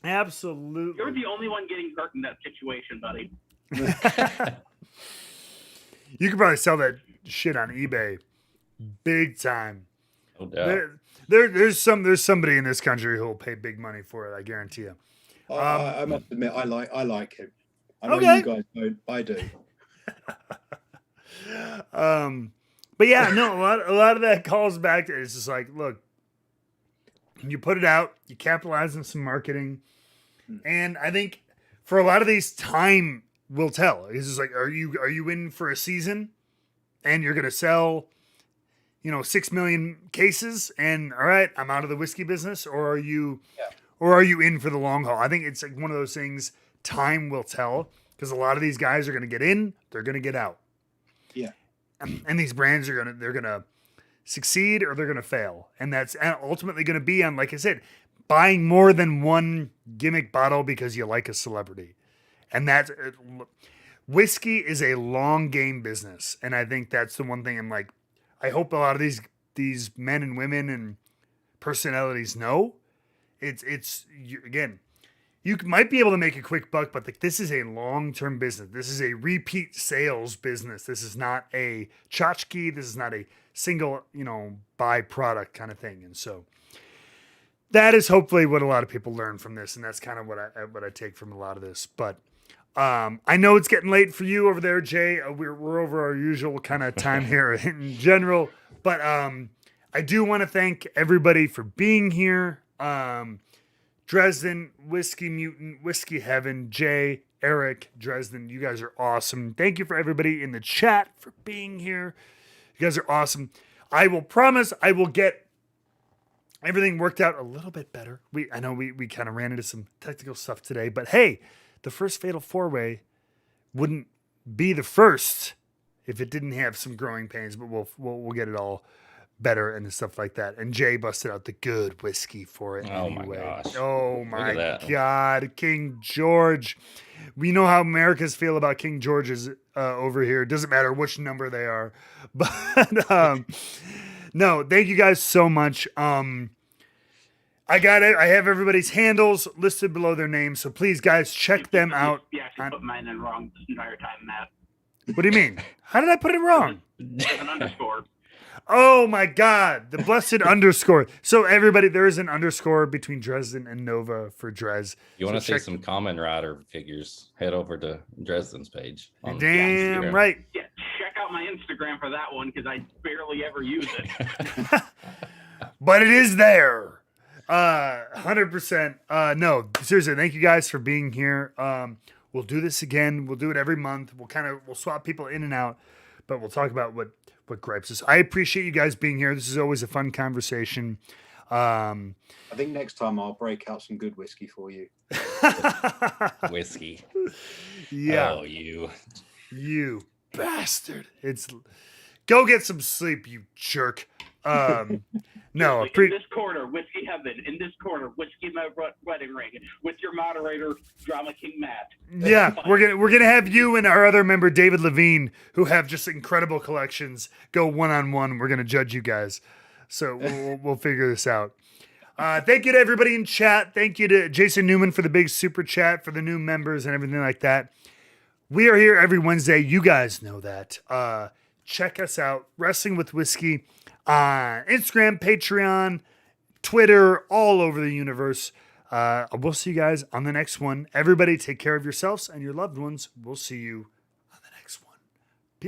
Absolutely. You're the only one getting hurt in that situation, buddy. You could probably sell that shit on eBay big time. No doubt. There's somebody in this country who will pay big money for it, I guarantee you. I must admit, I like him. I know you guys don't. I do. But yeah, no, a lot of that calls back to it's just like, look, you put it out, you capitalize on some marketing, and I think for a lot of these, time will tell. It's just like, are you in for a season, and you're gonna sell, 6 million cases, and all right, I'm out of the whiskey business, or are you in for the long haul? I think it's like one of those things. Time will tell, because a lot of these guys are gonna get in, they're gonna get out. Yeah, and these brands they're gonna succeed or they're going to fail. And that's ultimately going to be on, like I said, buying more than one gimmick bottle because you like a celebrity. And that's whiskey is a long game business. And I think that's the one thing I'm like, I hope a lot of these men and women and personalities know again, you might be able to make a quick buck, but this is a long-term business. This is a repeat sales business. This is not a tchotchke. This is not a single, buy product kind of thing. And so that is hopefully what a lot of people learn from this. And that's kind of what I take from a lot of this. But I know it's getting late for you over there, Jay. We're over our usual kind of time here in general. But I do want to thank everybody for being here. Dresden, Whiskey Mutant, Whiskey Heaven, Jay, Eric, Dresden, you guys are awesome. Thank you for everybody in the chat for being here. You guys are awesome. I will promise I will get everything worked out a little bit better. I know we kind of ran into some technical stuff today, but hey, the first Fatal 4-Way wouldn't be the first if it didn't have some growing pains, but we'll get it all better and stuff like that. And Jay busted out the good whiskey for it. Oh anyway. my gosh. Oh my God. King George. We know how Americans feel about King George's over here. It doesn't matter which number they are. But no, thank you guys so much. I got it. I have everybody's handles listed below their names. So please, guys, check them out. You actually put mine in wrong this entire time, Matt. What do you mean? How did I put it wrong? There's an underscore. Oh my God, the blessed underscore. So everybody, there is an underscore between Dresden and Nova for Drez. You want to see some Kamen Rider figures, head over to Dresden's page. Damn right. Yeah, check out out my Instagram for that one because I barely ever use it. But it is there. 100%. No, seriously, thank you guys for being here. We'll do this again. We'll do it every month. We'll swap people in and out, but we'll talk about what gripes us. I appreciate you guys being here. This is always a fun conversation. I think next time I'll break out some good whiskey for you. Whiskey. Yeah. Oh, You bastard. Go get some sleep, you jerk. No, in this corner, whiskey heaven. In this corner, whiskey my wedding ring. With your moderator, Drama King Matt. Yeah, we're gonna have you and our other member David Levine, who have just incredible collections, go one-on-one. We're gonna judge you guys, so we'll figure this out. Thank you to everybody in chat. Thank you to Jason Newman for the big super chat for the new members and everything like that. We are here every Wednesday. You guys know that. Check us out, Wrestling with Whiskey, on Instagram, Patreon, Twitter, all over the universe. We'll see you guys on the next one. Everybody take care of yourselves and your loved ones. We'll see you